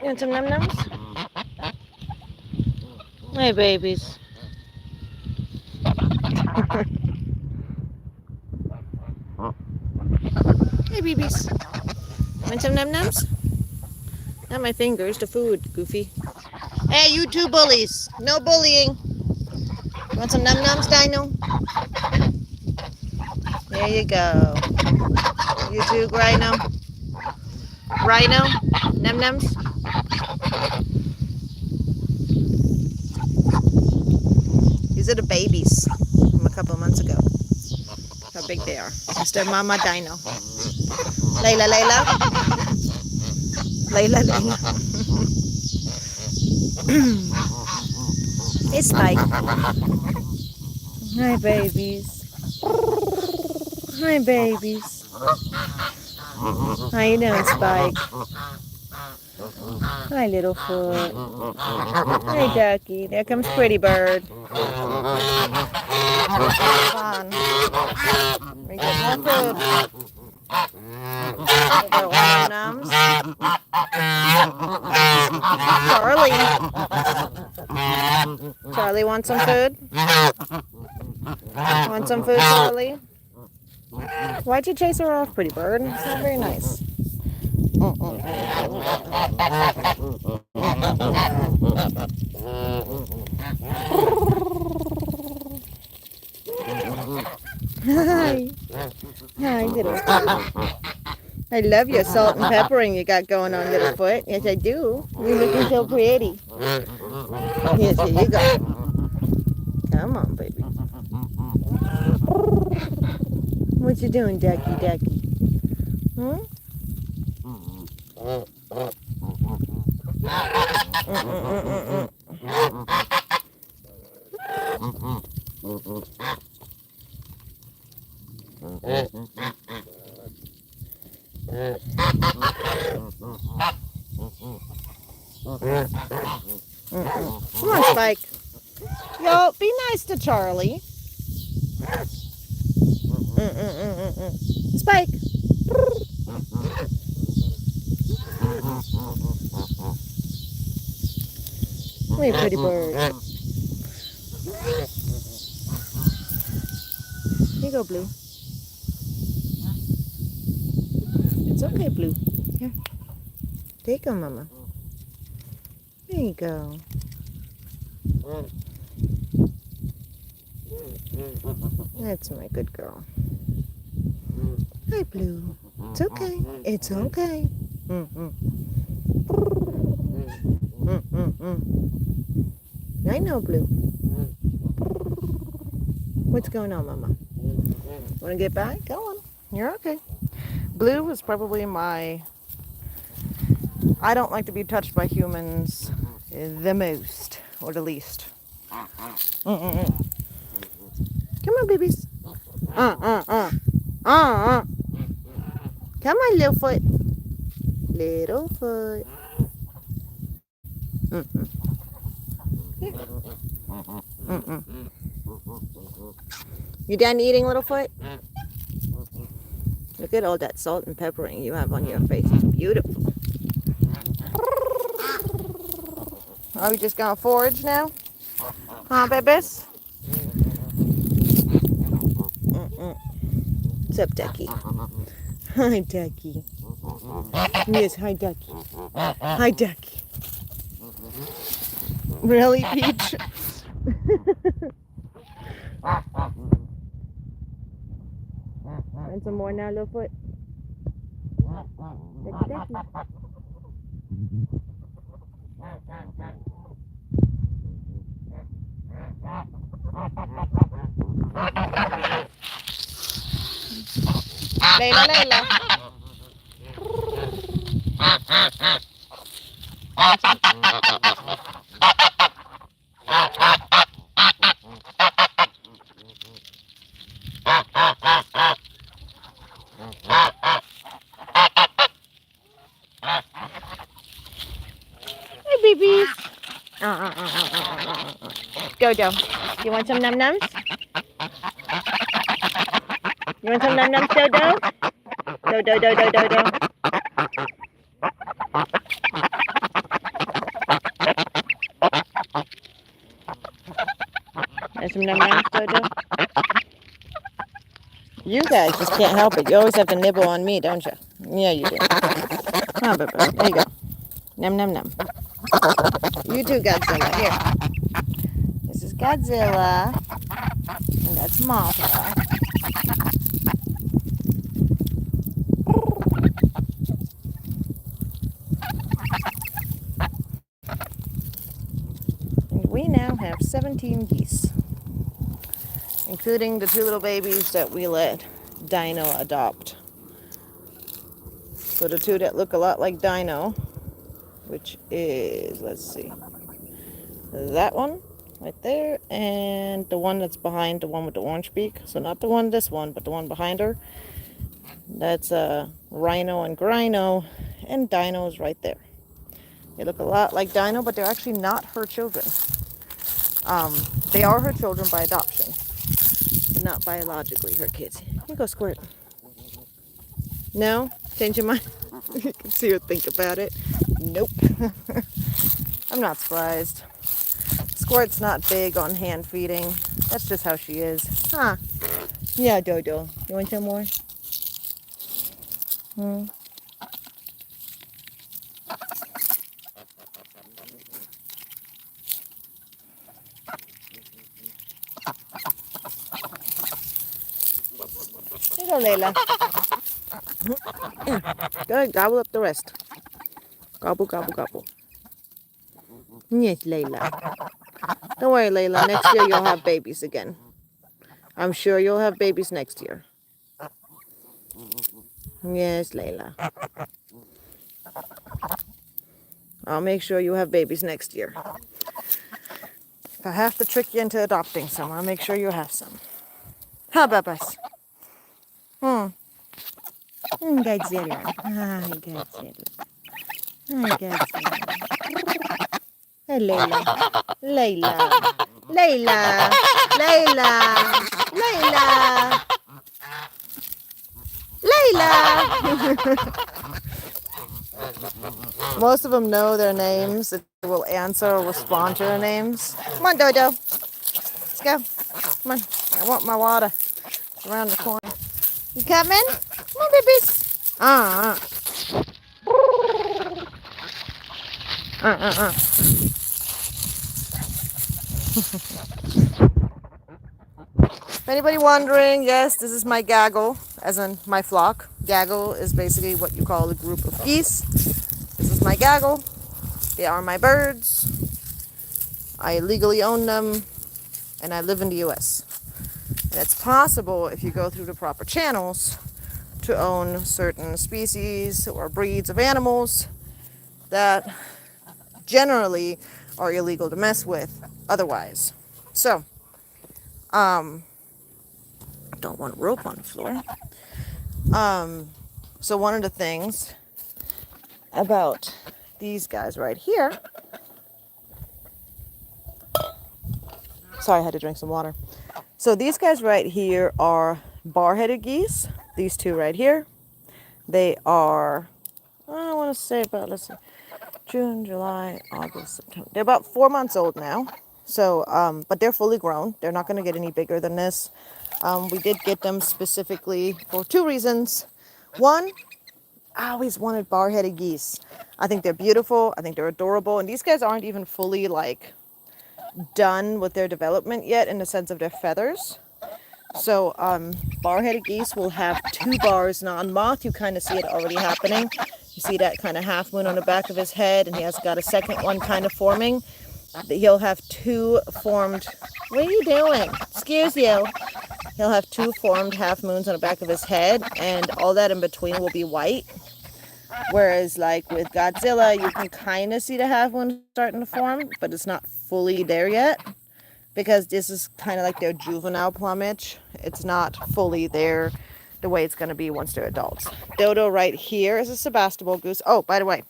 You want some num-nums? Hey, babies. Hey, babies. Want some num-nums? Not my fingers, the food, Goofy. Hey, you two bullies. No bullying. Want some num-nums, Dino? There you go. You too, Rhino. Rhino? Num-nums? These are the babies from a couple of months ago. How big they are. It's their mama Dino. Layla, Layla. Layla, Layla. Hey, Spike. Hi, babies. Hi, babies. How you doing, Spike? Hi, Littlefoot. Hey, Ducky. There comes Pretty Bird. Fun. We get more food. We got one nums. Charlie. Charlie wants some food? Want some food, Charlie? Why'd you chase her off, Pretty Bird? It's not very nice. Hi. Hi, Littlefoot. I love your salt and peppering you got going on, Littlefoot. Yes, I do. You're looking so pretty. Yes, here you go. Come on, baby. What you doing, Ducky, Ducky? Hmm? Come on, Spike. Yo, be nice to Charlie. Spike. Hey, Pretty Bird. Here you go, Blue. It's okay, Blue. Here. There you go, Mama. There you go. That's my good girl. Hi, Blue. It's okay. It's okay. I know, Blue. What's going on, Mama? Want to get by? Go on. You're okay. Blue is probably my... I don't like to be touched by humans the most, or the least. Come on, babies. Come on, Littlefoot. Littlefoot. You done eating, Littlefoot? Look at all that salt and peppering you have on your face. It's beautiful. Are we just gonna forage now? Huh, babies? What's up, Ducky? Hi, Ducky. Yes, hi, Ducky. Hi, Ducky. Really, Peach? And some more now, Littlefoot? Ducky, Ducky. Layla, Layla. Hey, babies. Dodo, you want some num-nums? You want some num-nums, Dodo? Dodo, Dodo, Dodo. num num, Dodo. You guys just can't help it. You always have to nibble on me, don't you? Yeah, you do. Oh, but there you go. Num num num. You too, Godzilla. Here. This is Godzilla. And that's Mothra. And we now have 17 geese, including the 2 little babies that we let Dino adopt. So the 2 that look a lot like Dino, which is, let's see, that one right there, and the one that's behind, the one with the orange beak. So not the one, this one, but the one behind her. That's Rhino and Grino, and Dino's right there. They look a lot like Dino, but they're actually not her children. They are her children by adoption, but not biologically her kids. You go, Squirt. No? Change your mind? You can see her think about it. Nope. I'm not surprised. Squirt's not big on hand feeding. That's just how she is. Huh? Yeah, Dodo. You want some more? Hmm? Here you go, Layla. Go, gobble up the rest. Gobble, gobble, gobble. Yes, Layla. Don't worry, Layla. Next year you'll have babies again. I'm sure you'll have babies next year. Yes, Layla. I'll make sure you have babies next year. If I have to trick you into adopting some, I'll make sure you have some. Huh, Babas? Godzilla. Hi, Godzilla. Hi, Godzilla. Hey, Layla. Layla. Layla. Layla. Layla. Layla. Most of them know their names. They will answer or respond to their names. Come on, Dodo. Let's go. Come on. I want my water. It's around the corner. You coming? Come on, babies. If anybody wondering, yes, this is my gaggle, as in my flock. Gaggle is basically what you call a group of geese. This is my gaggle. They are my birds. I legally own them, and I live in the US. And it's possible, if you go through the proper channels, to own certain species or breeds of animals that generally are illegal to mess with otherwise. So, don't want rope on the floor. So one of the things about these guys right here, sorry, I had to drink some water. So these guys right here are bar-headed geese. These 2 right here, they are, I want to say about, let's see, June, July, August, September. They're about 4 months old now. So, but they're fully grown. They're not going to get any bigger than this. We did get them specifically for 2 reasons. One, I always wanted bar-headed geese. I think they're beautiful. I think they're adorable. And these guys aren't even fully done with their development yet in the sense of their feathers. So bar-headed geese will have 2 bars. Now on moth, you kind of see it already happening. You see that kind of half moon on the back of his head, and he has got a second one kind of forming. He'll have 2 formed. What are you doing? Excuse you. He'll have 2 formed half moons on the back of his head, and all that in between will be white. Whereas, like with Godzilla, you can kind of see the half moon starting to form, but it's not fully there yet, because this is kind of like their juvenile plumage. It's not fully there the way it's going to be once they're adults. Dodo right here is a Sebastopol goose. Oh, by the way,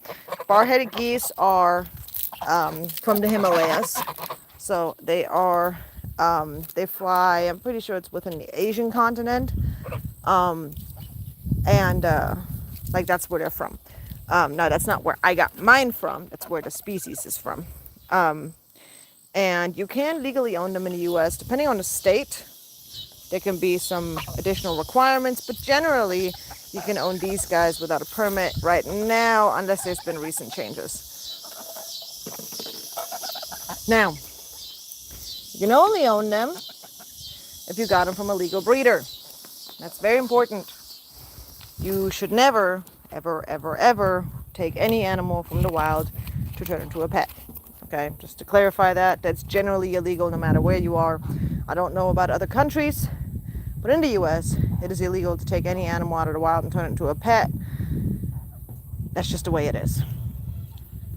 bar-headed geese are from the Himalayas. So they are, they fly, I'm pretty sure it's within the Asian continent. Like that's where they're from. No, that's not where I got mine from. That's where the species is from. And you can legally own them in the US. Depending on the state, there can be some additional requirements, but generally you can own these guys without a permit right now, unless there's been recent changes. Now, you can only own them if you got them from a legal breeder. That's very important. You should never, ever, ever, ever take any animal from the wild to turn into a pet. Okay, just to clarify that, that's generally illegal no matter where you are. I don't know about other countries, but in the US, it is illegal to take any animal out of the wild and turn it into a pet. That's just the way it is.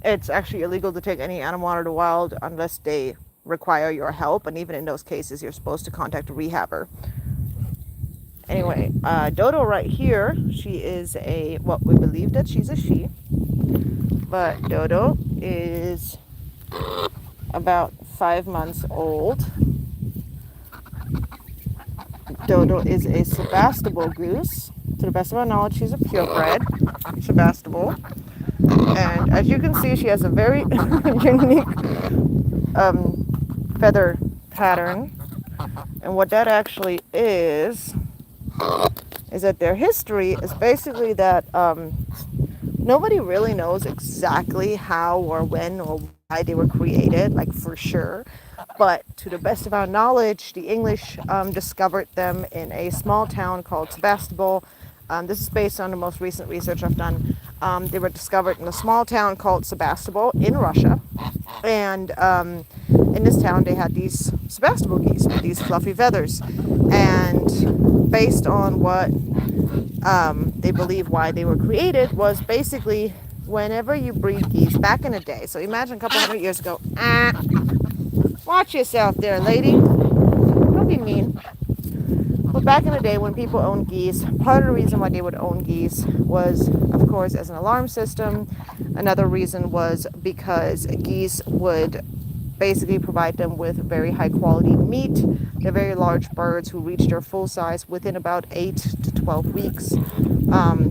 It's actually illegal to take any animal out of the wild unless they require your help, and even in those cases, you're supposed to contact a rehabber. Anyway, Dodo right here, she is a, well, we believe that she's a she, but Dodo is about 5 months old. Dodo is a Sebastopol goose. To the best of our knowledge, she's a purebred Sebastopol. And as you can see, she has a very unique feather pattern. And what that actually is that their history is basically that nobody really knows exactly how or when or why they were created, like for sure. But to the best of our knowledge, the English discovered them in a small town called Sebastopol. This is based on the most recent research I've done. They were discovered in a small town called Sebastopol in Russia. And in this town, they had these Sebastopol geese with these fluffy feathers. And based on what they believe why they were created was basically whenever you breed geese back in the day. So imagine a couple hundred years ago. Watch yourself there, lady. Don't be mean. But back in the day when people owned geese, part of the reason why they would own geese was, of course, as an alarm system. Another reason was because geese would basically provide them with very high quality meat. They're very large birds who reach their full size within about 8 to 12 weeks.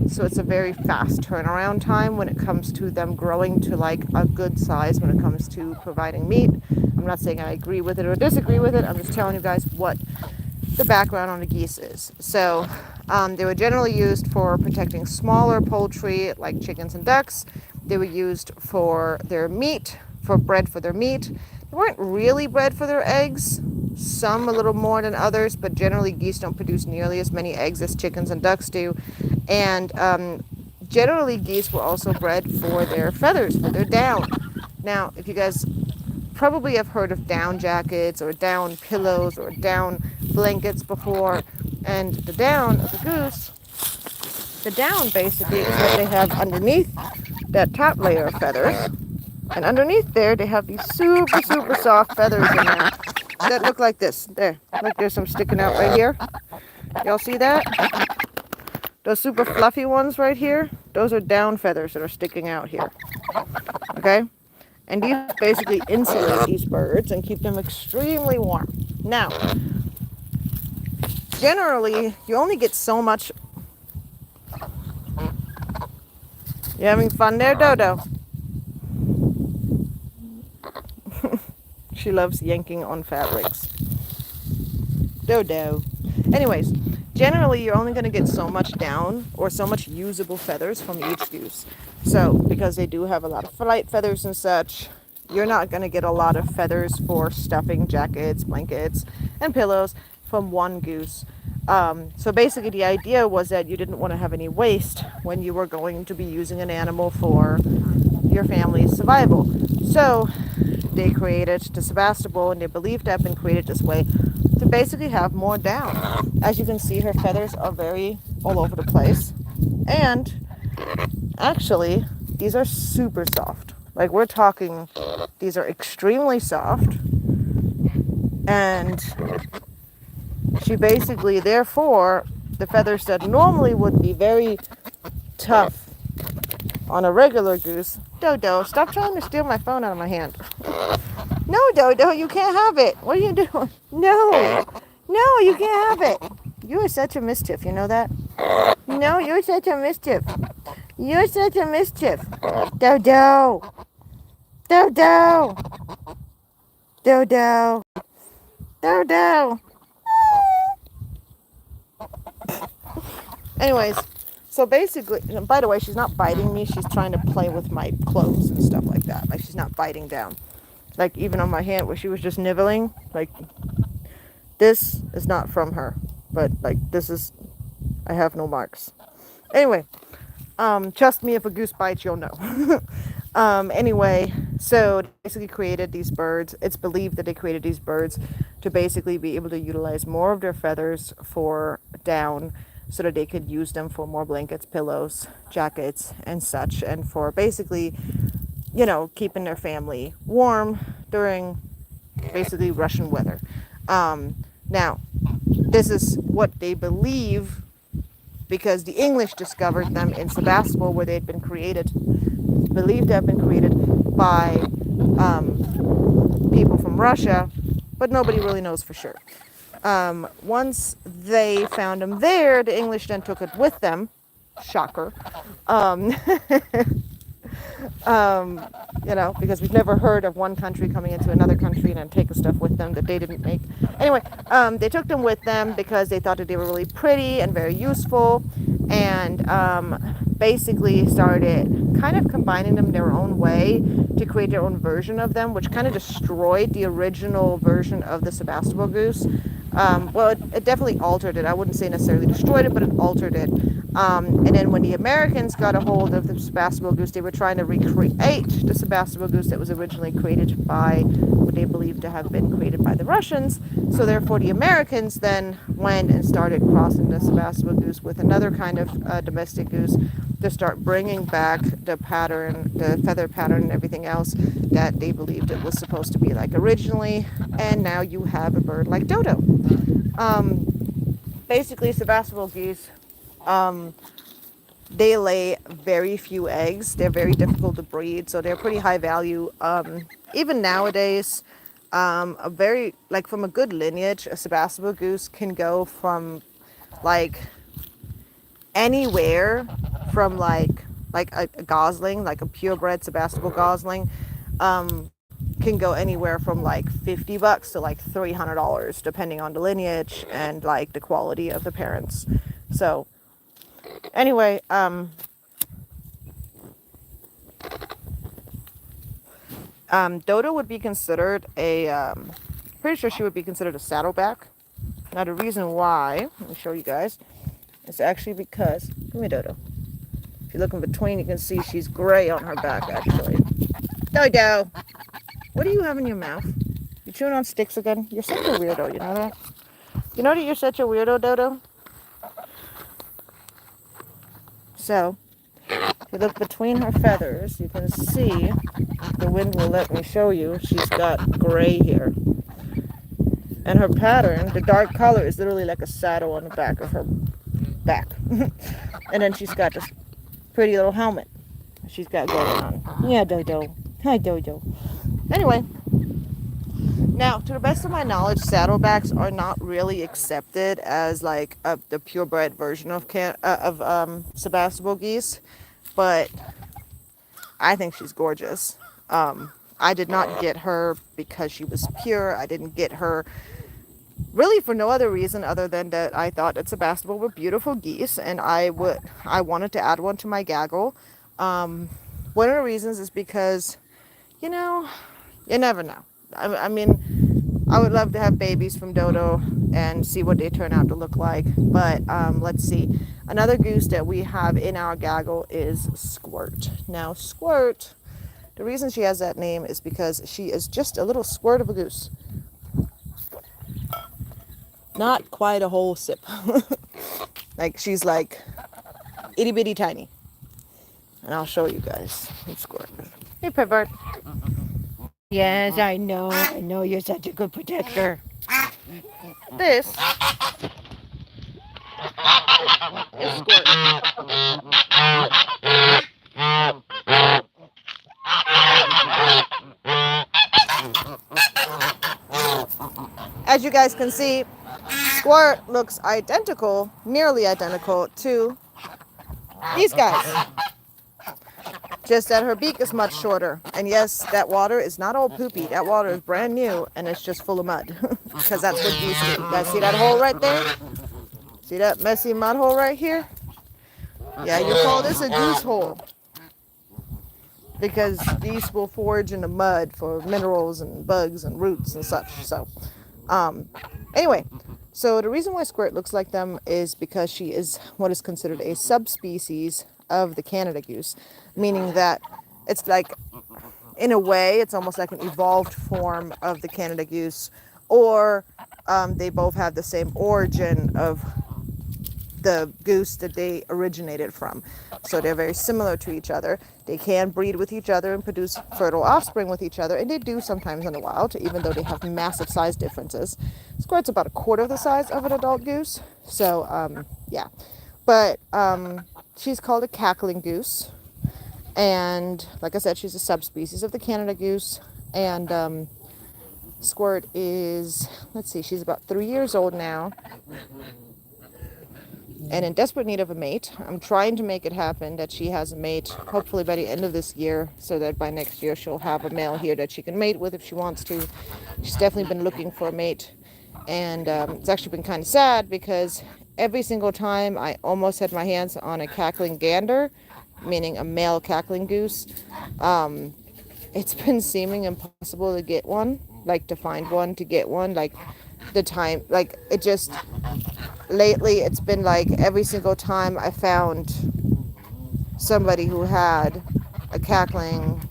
So it's a very fast turnaround time when it comes to them growing to like a good size when it comes to providing meat. I'm not saying I agree with it or disagree with it. I'm just telling you guys what the background on the geese is. So they were generally used for protecting smaller poultry like chickens and ducks. They were used for their meat, for bread for their meat. They weren't really bred for their eggs, some a little more than others, but generally geese don't produce nearly as many eggs as chickens and ducks do. And generally geese were also bred for their feathers, for their down. Now, if you guys probably have heard of down jackets or down pillows or down blankets before, and the down of the goose, the down basically is what they have underneath that top layer of feathers. And underneath there, they have these super, super soft feathers in there that look like this. There, like there's some sticking out right here. Y'all see that? Those super fluffy ones right here, those are down feathers that are sticking out here. Okay? And these basically insulate these birds and keep them extremely warm. Now, generally, you only get so much. You having fun there, Dodo? She loves yanking on fabrics. Dodo. Anyways, generally you're only going to get so much down or so much usable feathers from each goose. So, because they do have a lot of flight feathers and such, you're not going to get a lot of feathers for stuffing jackets, blankets, and pillows from one goose. So basically the idea was that you didn't want to have any waste when you were going to be using an animal for your family's survival. So they created the Sebastopol, and they believed to have been created this way to basically have more down. As you can see, her feathers are very all over the place. And actually, these are super soft. Like, we're talking, these are extremely soft. And she basically, therefore, the feathers that normally would be very tough on a regular goose. Dodo, stop trying to steal my phone out of my hand. No, Dodo, you can't have it. What are you doing? No, you can't have it. You are such a mischief, you know that? No, you're such a mischief. You're such a mischief. Dodo. Dodo. Dodo. Dodo. Anyways, so basically, by the way, she's not biting me. She's trying to play with my clothes and stuff like that. Like, she's not biting down. Like, even on my hand where she was just nibbling. Like, this is not from her. But, like, this is, I have no marks. Anyway, trust me, if a goose bites, you'll know. Anyway, so they basically created these birds. It's believed that they created these birds to basically be able to utilize more of their feathers for down so that they could use them for more blankets, pillows, jackets, and such, and for basically, you know, keeping their family warm during basically Russian weather. Now, this is what they believe because the English discovered them in Sebastopol where they'd been created, believed to have been created by people from Russia, but nobody really knows for sure. Once they found them there, the English then took it with them. Shocker. You know, because we've never heard of one country coming into another country and then taking stuff with them that they didn't make. Anyway, they took them with them because they thought that they were really pretty and very useful, and basically started kind of combining them their own way to create their own version of them, which kind of destroyed the original version of the Sebastopol goose. Well, it definitely altered it. I wouldn't say necessarily destroyed it, but it altered it. And then when the Americans got a hold of the Sebastopol goose, they were trying to recreate the Sebastopol goose that was originally created by what they believed to have been created by the Russians. So therefore, the Americans then went and started crossing the Sebastopol goose with another kind of domestic goose to start bringing back the pattern, the feather pattern and everything else that they believed it was supposed to be like originally. And now you have a bird like Dodo. Basically, Sebastopol geese, they lay very few eggs. They're very difficult to breed, so they're pretty high value. Even nowadays, a very, like from a good lineage, a Sebastopol goose can go from like anywhere from like a gosling, like a purebred Sebastopol gosling, can go anywhere from like $50 to like $300, depending on the lineage and like the quality of the parents. So anyway, Dodo would be considered a, pretty sure she would be considered a saddleback. Now the reason why, let me show you guys, is actually because, come here Dodo. If you look in between, you can see she's gray on her back actually. Dodo! What do you have in your mouth? You chewing on sticks again? You're such a weirdo, you know that? You know that you're such a weirdo, Dodo? So, if you look between her feathers, you can see, the wind will let me show you, she's got gray here. And her pattern, the dark color, is literally like a saddle on the back of her back. And then she's got this pretty little helmet she's got going on. Yeah, Dodo. Hi, Dodo. Anyway, now, to the best of my knowledge, saddlebacks are not really accepted as like the purebred version of Sebastopol geese, but I think she's gorgeous. I did not get her because she was pure. I didn't get her really for no other reason other than that I thought that Sebastopol were beautiful geese, and I wanted to add one to my gaggle. One of the reasons is because, you know, you never know. I mean, I would love to have babies from Dodo and see what they turn out to look like. But let's see. Another goose that we have in our gaggle is Squirt. Now, Squirt, the reason she has that name is because she is just a little squirt of a goose. Not quite a whole sip. Like, she's like itty bitty tiny. And I'll show you guys. Squirt. Hey, pervert. Yes, I know. I know you're such a good protector. This is Squirt. As you guys can see, Squirt looks identical, nearly identical to these guys. just that her beak is much shorter. And yes, that water is not all poopy. That water is brand new and it's just full of mud because that's what geese do. You guys see that hole right there? See that messy mud hole right here? Yeah, you call this a goose hole because geese will forage in the mud for minerals and bugs and roots and such. So, anyway, so the reason why Squirt looks like them is because she is what is considered a subspecies of the Canada goose, meaning that it's like, in a way, it's almost like an evolved form of the Canada goose, or they both have the same origin of the goose that they originated from. So they're very similar to each other. They can breed with each other and produce fertile offspring with each other, and they do sometimes in the wild, even though they have massive size differences. Squirt's about a quarter of the size of an adult goose. So, yeah. But she's called a cackling goose. And like I said, she's a subspecies of the Canada goose. And Squirt is, let's see, she's about 3 years old now and in desperate need of a mate. I'm trying to make it happen that she has a mate, hopefully by the end of this year, so that by next year she'll have a male here that she can mate with if she wants to. She's definitely been looking for a mate, and it's actually been kind of sad because every single time I almost had my hands on a cackling gander, meaning a male cackling goose, it's been seeming impossible to get one, like to find one, to get one, like the time, like it just, lately it's been like every single time I found somebody who had a cackling,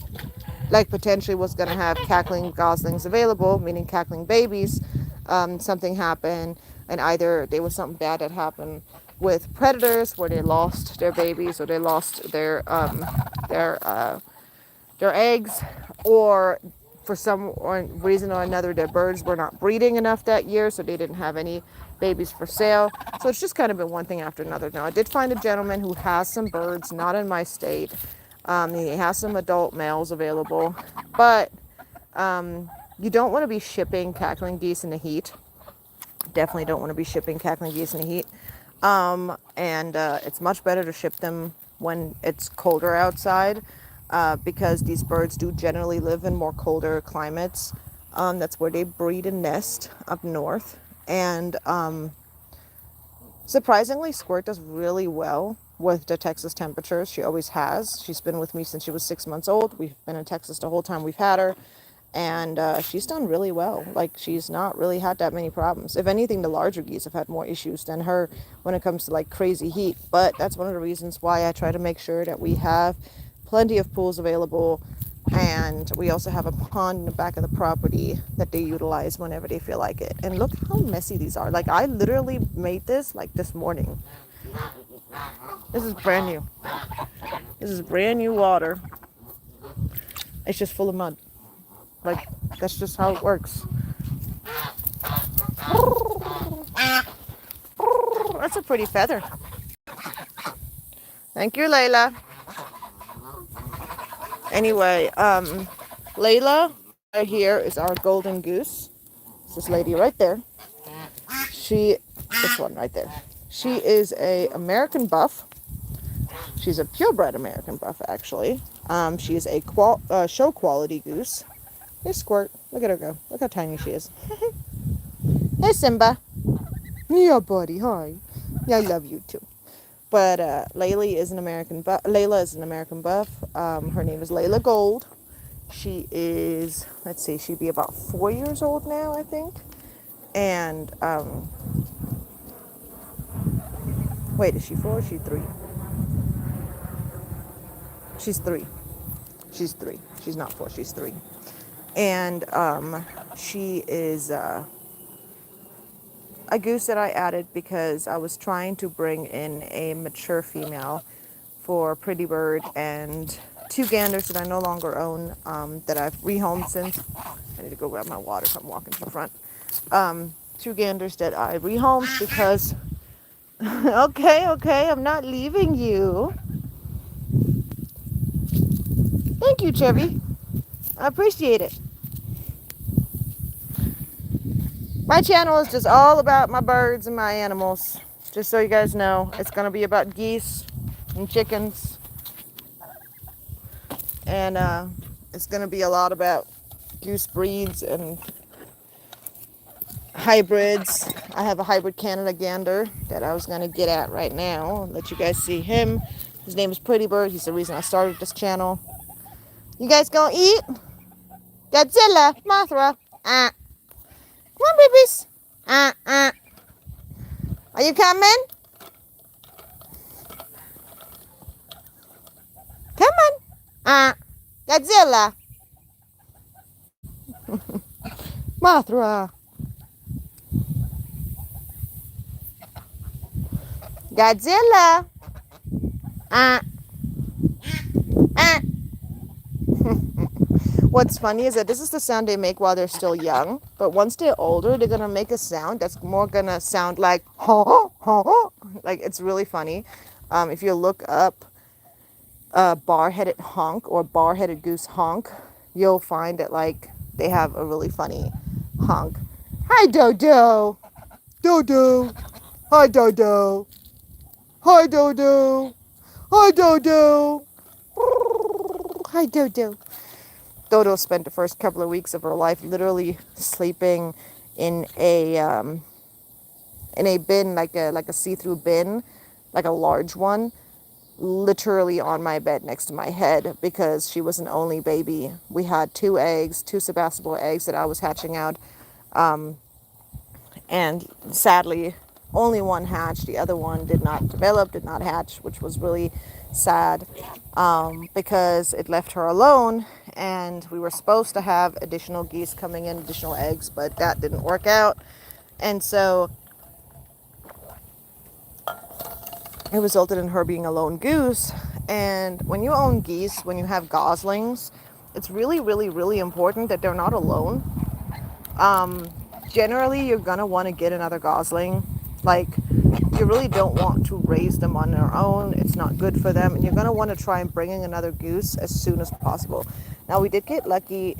like potentially was going to have cackling goslings available, meaning cackling babies, something happened, and either there was something bad that happened with predators where they lost their babies or they lost their eggs, or for some reason or another their birds were not breeding enough that year, so they didn't have any babies for sale. So it's just kind of been one thing after another. Now I did find a gentleman who has some birds, not in my state. He has some adult males available, but you don't want to be shipping cackling geese in the heat. Definitely don't want to be shipping cackling geese in the heat. It's much better to ship them when it's colder outside, because these birds do generally live in more colder climates. That's where they breed and nest up north. And surprisingly, Squirt does really well with the Texas temperatures. She always has. She's been with me since she was 6 months old. We've been in Texas the whole time we've had her. And she's done really well. Like, she's not really had that many problems. If anything, the larger geese have had more issues than her when it comes to like crazy heat. But that's one of the reasons why I try to make sure that we have plenty of pools available. And we also have a pond in the back of the property that they utilize whenever they feel like it. And look how messy these are. Like, I literally made this like this morning. This is brand new. This is brand new water. It's just full of mud. Like, that's just how it works. That's a pretty feather. Thank you, Layla. Anyway, Layla right here is our golden goose. It's this lady right there. This one right there. She is a American buff. She's a purebred American buff, actually. She is a show quality goose. Hey, Squirt. Look at her go. Look how tiny she is. Hey, Simba. Yeah, buddy. Hi. Yeah, I love you too. But Layla is an American buff. Her name is Layla Gold. She is, let's see, she'd be about 4 years old now, I think. And wait, is she 4 or is she 3? She's 3. She's 3. She's not 4. She's 3. And she is a goose that I added because I was trying to bring in a mature female for Pretty Bird and 2 ganders that I no longer own, that I've rehomed since. I need to go grab my water if I'm walking to the front. 2 ganders that I rehomed because okay, I'm not leaving you. Thank you, Chevy. I appreciate it. My channel is just all about my birds and my animals. Just so you guys know, it's going to be about geese and chickens And it's going to be a lot about goose breeds and hybrids. I have a hybrid Canada gander that I was going to get at right now. Let you guys see him. His name is Pretty Bird. He's the reason I started this channel. You guys gonna eat? Godzilla, Mothra. Come on, babies. Are you coming? Come on. Godzilla. Mothra. Godzilla. What's funny is that this is the sound they make while they're still young, but once they're older, they're gonna make a sound that's more gonna sound like ho ho ho. Like, it's really funny. If you look up bar-headed honk or bar-headed goose honk, you'll find that like they have a really funny honk. Hi Dodo. Dodo. Hi Dodo. Hi Dodo. Hi Dodo. Hi Dodo. Dodo spent the first couple of weeks of her life literally sleeping in a bin, like a see-through bin, like a large one, literally on my bed next to my head, because she was an only baby. We had two Sebastopol eggs that I was hatching out, and sadly only one hatched. The other one did not develop, did not hatch, which was really sad, because it left her alone, and we were supposed to have additional geese coming in, additional eggs, but that didn't work out. And so it resulted in her being a lone goose. And when you own geese, when you have goslings, it's really, really, really important that they're not alone. Generally, you're gonna want to get another gosling. Like, you really don't want to raise them on their own. It's not good for them. And you're gonna want to try and bring in another goose as soon as possible. Now, we did get lucky.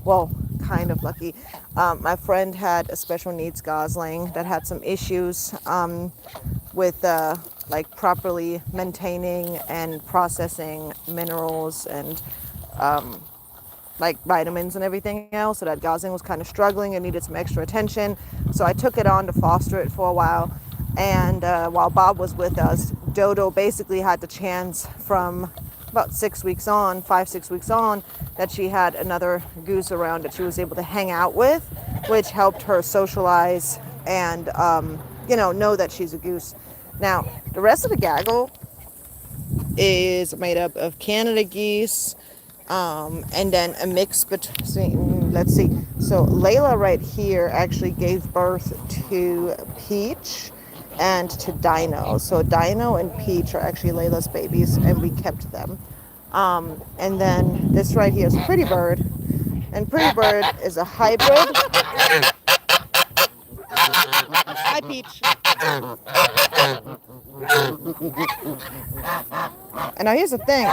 Well, kind of lucky. My friend had a special needs gosling that had some issues with like properly maintaining and processing minerals and like vitamins and everything else. So that gosling was kind of struggling and needed some extra attention. So I took it on to foster it for a while. And while Bob was with us, Dodo basically had the chance from about 5, 6 weeks on, that she had another goose around that she was able to hang out with, which helped her socialize and, know that she's a goose. Now, the rest of the gaggle is made up of Canada geese, and then a mix between, let's see, so Layla right here actually gave birth to Peach and to Dino. So Dino and Peach are actually Layla's babies, and we kept them. And then this right here is Pretty Bird, and Pretty Bird is a hybrid. Hi, Peach. And now here's the thing.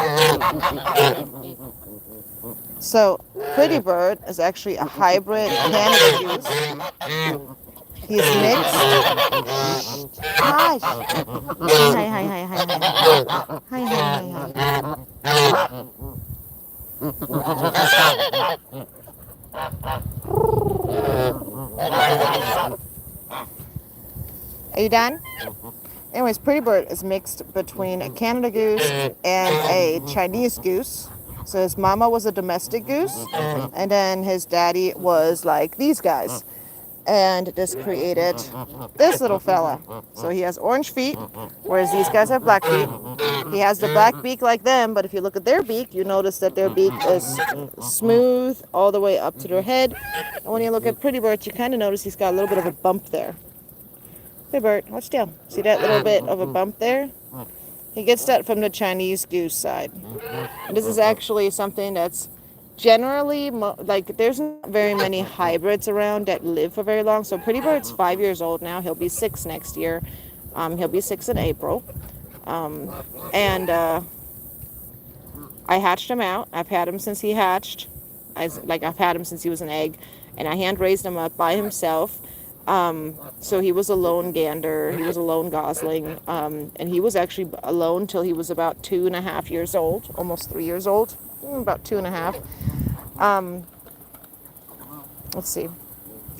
So Pretty Bird is actually a hybrid Canada goose. He's mixed. Hi. Are you done? Anyways, Pretty Bird is mixed between a Canada goose and a Chinese goose. So his mama was a domestic goose, and then his daddy was like these guys. And this created this little fella. So he has orange feet, whereas these guys have black feet. He has the black beak like them, but if you look at their beak, you notice that their beak is smooth all the way up to their head. And when you look at Pretty Bird, you kind of notice he's got a little bit of a bump there. Pretty Bird, hold still. See that little bit of a bump there? He gets that from the Chinese goose side. And this is actually something that's generally, like, there's not very many hybrids around that live for very long. So Pretty Bird's 5 years old now. He'll be 6 next year. He'll be 6 in April. And I hatched him out. I've had him since he hatched. I've had him since he was an egg. And I hand raised him up by himself. So he was a lone gander. He was a lone gosling. And he was actually alone till he was about 2.5 years old, almost 3 years old. about 2.5. Um, let's see,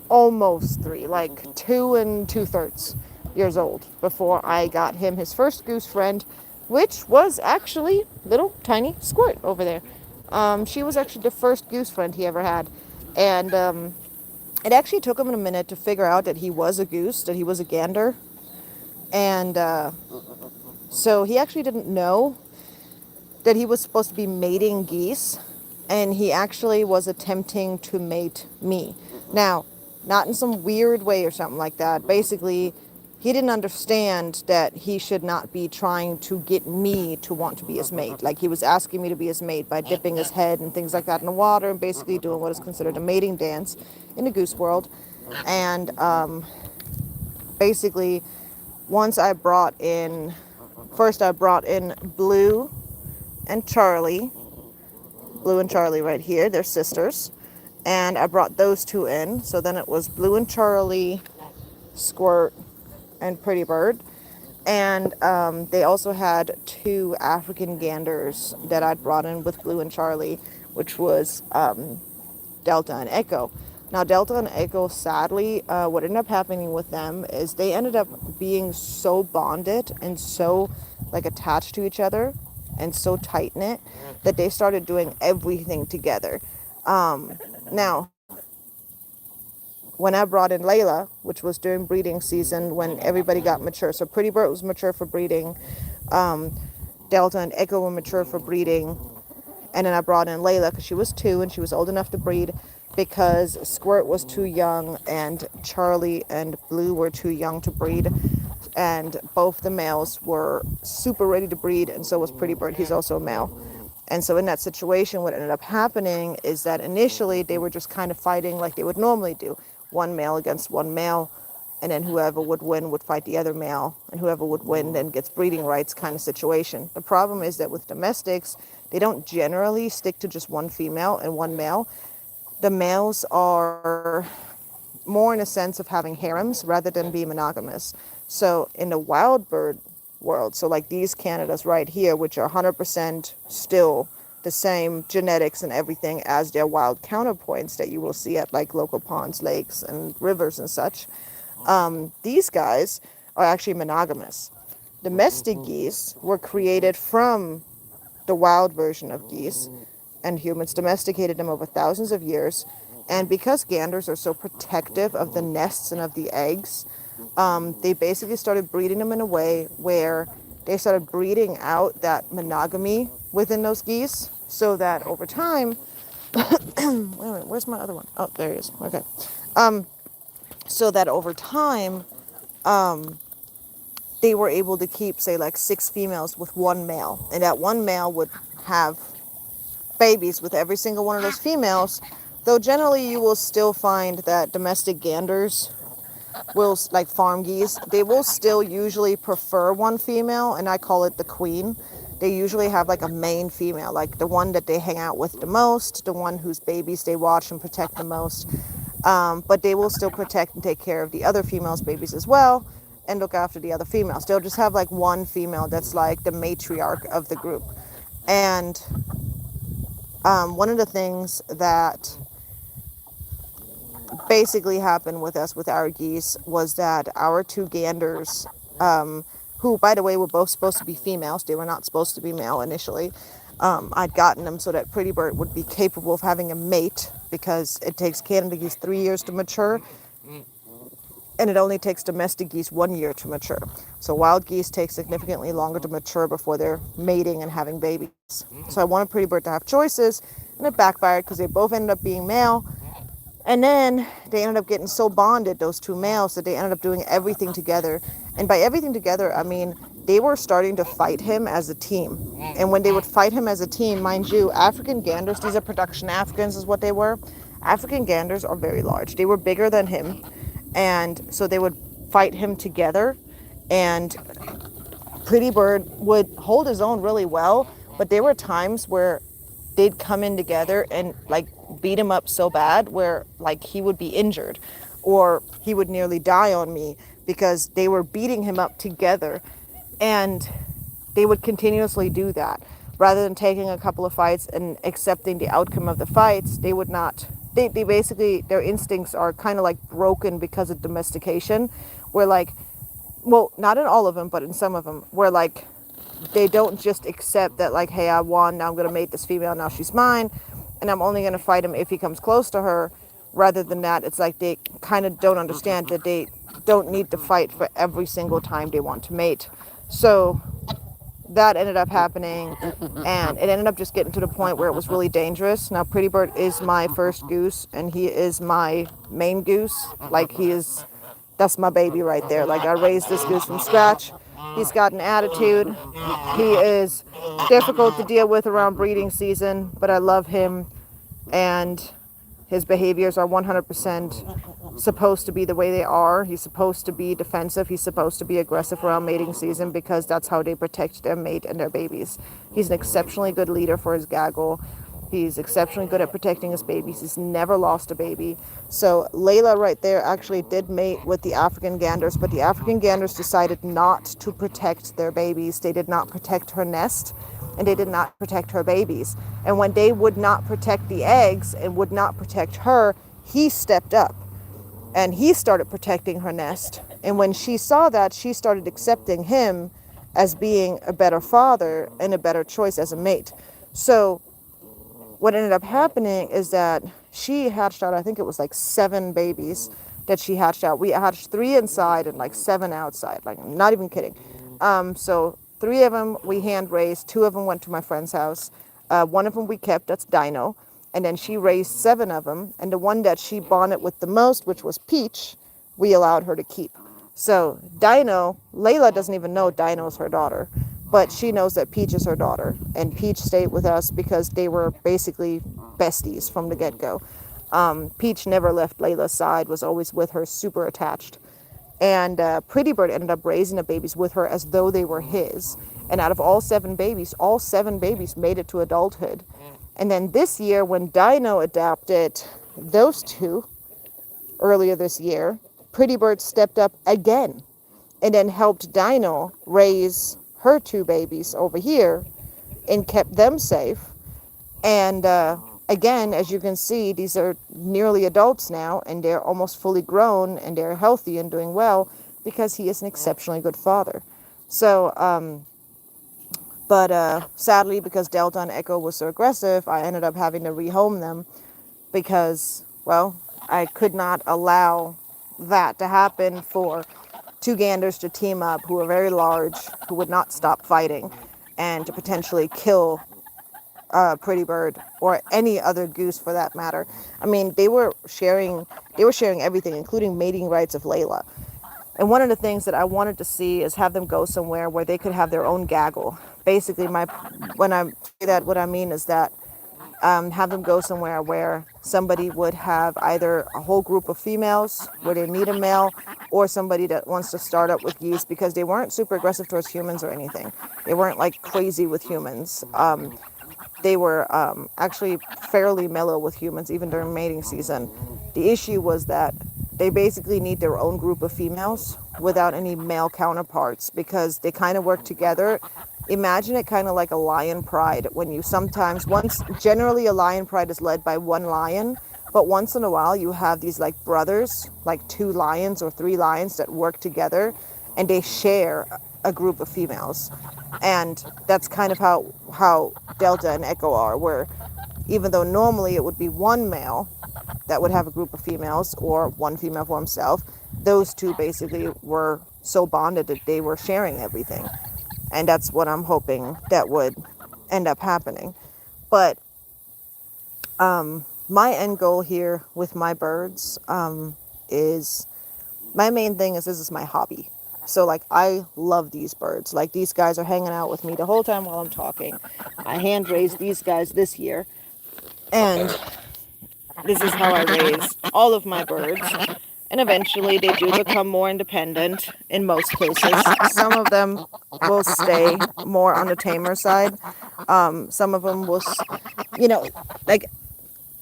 almost 3, like 2 2/3 years old before I got him his first goose friend, which was actually little tiny Squirt over there. She was actually the first goose friend he ever had. And it actually took him a minute to figure out that he was a goose, that he was a gander. And so he actually didn't know that he was supposed to be mating geese, and he actually was attempting to mate me. Now, not in some weird way or something like that. Basically, he didn't understand that he should not be trying to get me to want to be his mate. Like, he was asking me to be his mate by dipping his head and things like that in the water, and basically doing what is considered a mating dance in the goose world. And basically, once I brought in, first I brought in Blue and Charlie. Blue and Charlie right here, they're sisters. And I brought those two in. So then it was Blue and Charlie, Squirt, and Pretty Bird. And they also had 2 African ganders that I'd brought in with Blue and Charlie, which was Delta and Echo. Now, Delta and Echo, sadly, what ended up happening with them is they ended up being so bonded and so like attached to each other and so tight knit that they started doing everything together. Now, when I brought in Layla, which was during breeding season when everybody got mature, so Pretty Bird was mature for breeding, Delta and Echo were mature for breeding, and then I brought in Layla because she was 2 and she was old enough to breed, because Squirt was too young and Charlie and Blue were too young to breed. And both the males were super ready to breed, and so was Pretty Bird. He's also a male. And so in that situation, what ended up happening is that initially they were just kind of fighting like they would normally do. One male against one male, and then whoever would win would fight the other male, and whoever would win then gets breeding rights kind of situation. The problem is that with domestics, they don't generally stick to just one female and one male. The males are more in a sense of having harems rather than being monogamous. So in the wild bird world, so like these Canadas right here, which are 100% still the same genetics and everything as their wild counterpoints that you will see at like local ponds, lakes, and rivers and such, these guys are actually monogamous. Domestic geese were created from the wild version of geese, and humans domesticated them over thousands of years. And because ganders are so protective of the nests and of the eggs, they basically started breeding them in a way where they started breeding out that monogamy within those geese, so that over time, wait a minute, where's my other one? Oh, there he is. Okay. So that over time, they were able to keep, say, like 6 females with one male, and that one male would have babies with every single one of those females. Though generally you will still find that domestic ganders will, like farm geese, they will still usually prefer one female, and I call it the queen. They usually have like a main female, like the one that they hang out with the most, the one whose babies they watch and protect the most. But they will still protect and take care of the other females' babies as well, and look after the other females. They'll just have like one female that's like the matriarch of the group. And one of the things that basically happened with us with our geese was that our 2 ganders, who by the way were both supposed to be females, they were not supposed to be male initially. I'd gotten them so that Pretty Bird would be capable of having a mate, because it takes Canada geese 3 years to mature, and it only takes domestic geese 1 year to mature. So wild geese take significantly longer to mature before they're mating and having babies. So I wanted Pretty Bird to have choices, and it backfired because they both ended up being male. And then they ended up getting so bonded, those 2 males, that they ended up doing everything together. And by everything together, I mean they were starting to fight him as a team. And when they would fight him as a team, mind you, African ganders, these are production Africans is what they were. African ganders are very large. They were bigger than him. And so they would fight him together. And Pretty Bird would hold his own really well. But there were times where they'd come in together and like beat him up so bad where like he would be injured, or he would nearly die on me, because they were beating him up together. And they would continuously do that, rather than taking a couple of fights and accepting the outcome of the fights, they would not. They basically, their instincts are kind of like broken because of domestication, where like, well, not in all of them, but in some of them, where like they don't just accept that like, hey, I won, now I'm going to mate this female, now she's mine, and I'm only going to fight him if he comes close to her. Rather than that, it's like they kind of don't understand that they don't need to fight for every single time they want to mate. So that ended up happening, and it ended up just getting to the point where it was really dangerous. Now Pretty Bird is my first goose, and he is my main goose. Like, that's my baby right there. Like, I raised this goose from scratch. He's got an attitude. He is difficult to deal with around breeding season, but I love him, and his behaviors are 100% supposed to be the way they are. He's supposed to be defensive. He's supposed to be aggressive around mating season because that's how they protect their mate and their babies. He's an exceptionally good leader for his Gaggle. He's exceptionally good at protecting his babies. He's never lost a baby. So Layla right there actually did mate with the African ganders, but the African ganders decided not to protect their babies. They did not protect her nest, and they did not protect her babies. And when they would not protect the eggs and would not protect her, he stepped up and he started protecting her nest. And when she saw that, she started accepting him as being a better father and a better choice as a mate. So what ended up happening is that she hatched out, I think it was like 7 babies that she hatched out. We hatched 3 inside and like 7 outside, like, I'm not even kidding. So 3 of them we hand raised, 2 of them went to my friend's house. 1 of them we kept, that's Dino. And then she raised 7 of them. And the one that she bonded with the most, which was Peach, we allowed her to keep. So Dino, Layla doesn't even know Dino's her daughter, but she knows that Peach is her daughter. And Peach stayed with us because they were basically besties from the get-go. Peach never left Layla's side, was always with her, super attached. And Pretty Bird ended up raising the babies with her as though they were his. And out of all 7 babies made it to adulthood. And then this year, when Dino adopted those 2 earlier this year, Pretty Bird stepped up again and then helped Dino raise her 2 babies over here and kept them safe. And again, as you can see, these are nearly adults now, and they're almost fully grown, and they're healthy and doing well because he is an exceptionally good father. So, but sadly, because Delta and Echo was so aggressive, I ended up having to rehome them because, well, I could not allow that to happen for 2 ganders to team up who are very large, who would not stop fighting, and to potentially kill Pretty Bird or any other goose for that matter. I mean, they were sharing everything, including mating rights of Layla. And one of the things that I wanted to see is have them go somewhere where they could have their own Gaggle. Basically, when I say that, what I mean is that have them go somewhere where somebody would have either a whole group of females where they need a male, or somebody that wants to start up with geese, because they weren't super aggressive towards humans or anything. They weren't like crazy with humans. They were actually fairly mellow with humans even during mating season. The issue was that they basically need their own group of females without any male counterparts because they kind of work together. Imagine it kind of like a lion pride when you generally a lion pride is led by 1 lion, but once in a while you have these like brothers, like 2 lions or 3 lions that work together and they share a group of females. And that's kind of how Delta and Echo are, where even though normally it would be 1 male that would have a group of females or 1 female for himself, those 2 basically were so bonded that they were sharing everything. And that's what I'm hoping that would end up happening. But my end goal here with my birds is, my main thing is this is my hobby. So like I love these birds. Like these guys are hanging out with me the whole time while I'm talking. I hand raised these guys this year. And this is how I raise all of my birds. And eventually they do become more independent in most cases. Some of them will stay more on the tamer side. Some of them will, like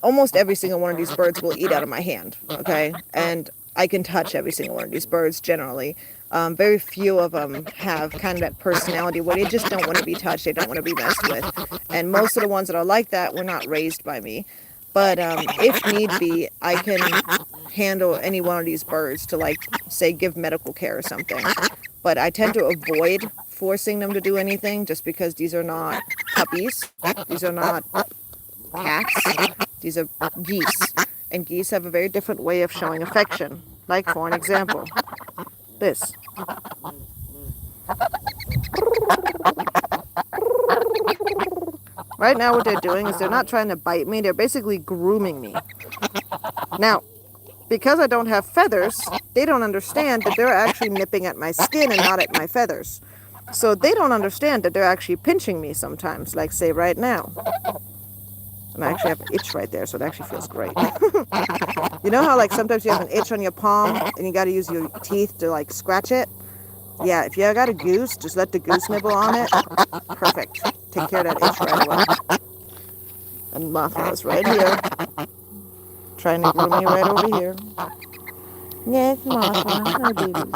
almost every single one of these birds will eat out of my hand. Okay. And I can touch every single one of these birds generally. Very few of them have kind of that personality where they just don't want to be touched, they don't want to be messed with. And most of the ones that are like that were not raised by me. But if need be, I can handle any one of these birds to, like, say, give medical care or something. But I tend to avoid forcing them to do anything just because these are not puppies. These are not cats. These are geese. And geese have a very different way of showing affection. Like, for an example, this. Right now what they're doing is they're not trying to bite me, they're basically grooming me. Now, because I don't have feathers, they don't understand that they're actually nipping at my skin and not at my feathers. So they don't understand that they're actually pinching me sometimes, like say right now. And I actually have an itch right there, so it actually feels great. You know how like sometimes you have an itch on your palm and you got to use your teeth to like scratch it? Yeah, if you got a goose, just let the goose nibble on it. Perfect. Take care of that itch right away. And Martha's right here. Trying to groom me right over here. Yes, Martha. Hi, babies.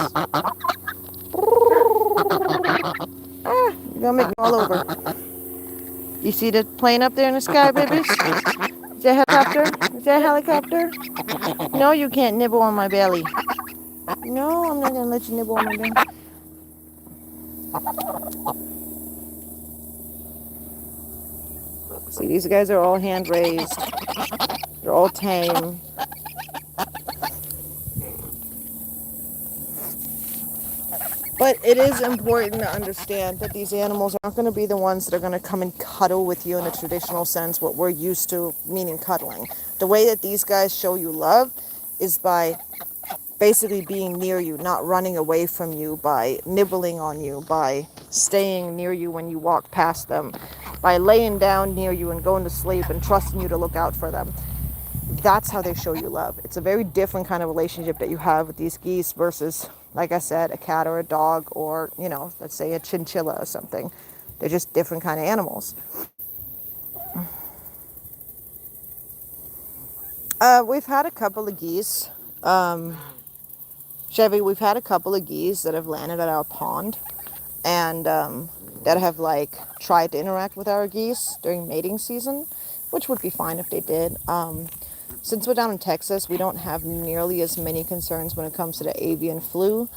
Ah, you're gonna make me all over. You see the plane up there in the sky, babies? Is that a helicopter? Is that a helicopter? No, you can't nibble on my belly. No, I'm not gonna let you nibble on my belly. See, these guys are all hand raised. They're all tame. But it is important to understand that these animals aren't going to be the ones that are going to come and cuddle with you in a traditional sense, what we're used to, meaning cuddling. The way that these guys show you love is by basically being near you, not running away from you, by nibbling on you, by staying near you when you walk past them, by laying down near you and going to sleep and trusting you to look out for them. That's how they show you love. It's a very different kind of relationship that you have with these geese versus, like I said, a cat or a dog or, you know, let's say a chinchilla or something. They're just different kind of animals. We've had a couple of geese. Chevy, we've had a couple of geese that have landed at our pond and that have like tried to interact with our geese during mating season, which would be fine if they did. Since we're down in Texas, we don't have nearly as many concerns when it comes to the avian flu,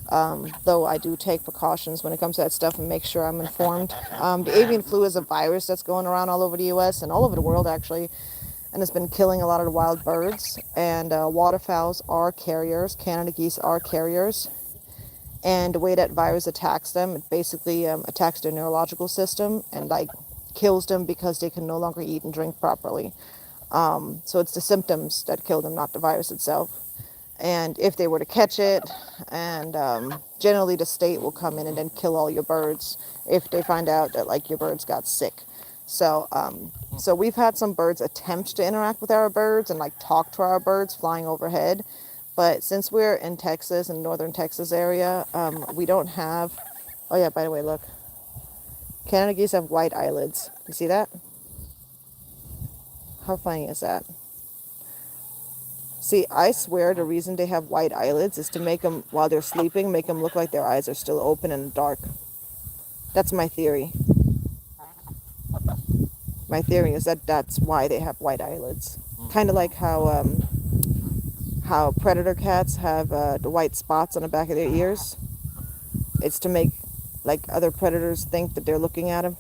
though I do take precautions when it comes to that stuff and make sure I'm informed. The avian flu is a virus that's going around all over the U.S. and all over the world, actually, and it's been killing a lot of the wild birds. And waterfowls are carriers. Canada geese are carriers. And the way that virus attacks them, it basically attacks their neurological system and like kills them because they can no longer eat and drink properly. So it's the symptoms that kill them, not the virus itself. And if they were to catch it, and generally the state will come in and then kill all your birds if they find out that like your birds got sick. So so we've had some birds attempt to interact with our birds and like talk to our birds flying overhead. But since we're in Texas, in northern Texas area, we don't have, oh yeah, by the way, look, Canada geese have white eyelids. You see that? How funny is that? See, I swear the reason they have white eyelids is to make them, while they're sleeping, make them look like their eyes are still open in the dark. That's my theory. My theory is that that's why they have white eyelids. Kind of like how predator cats have the white spots on the back of their ears. It's to make like other predators think that they're looking at them.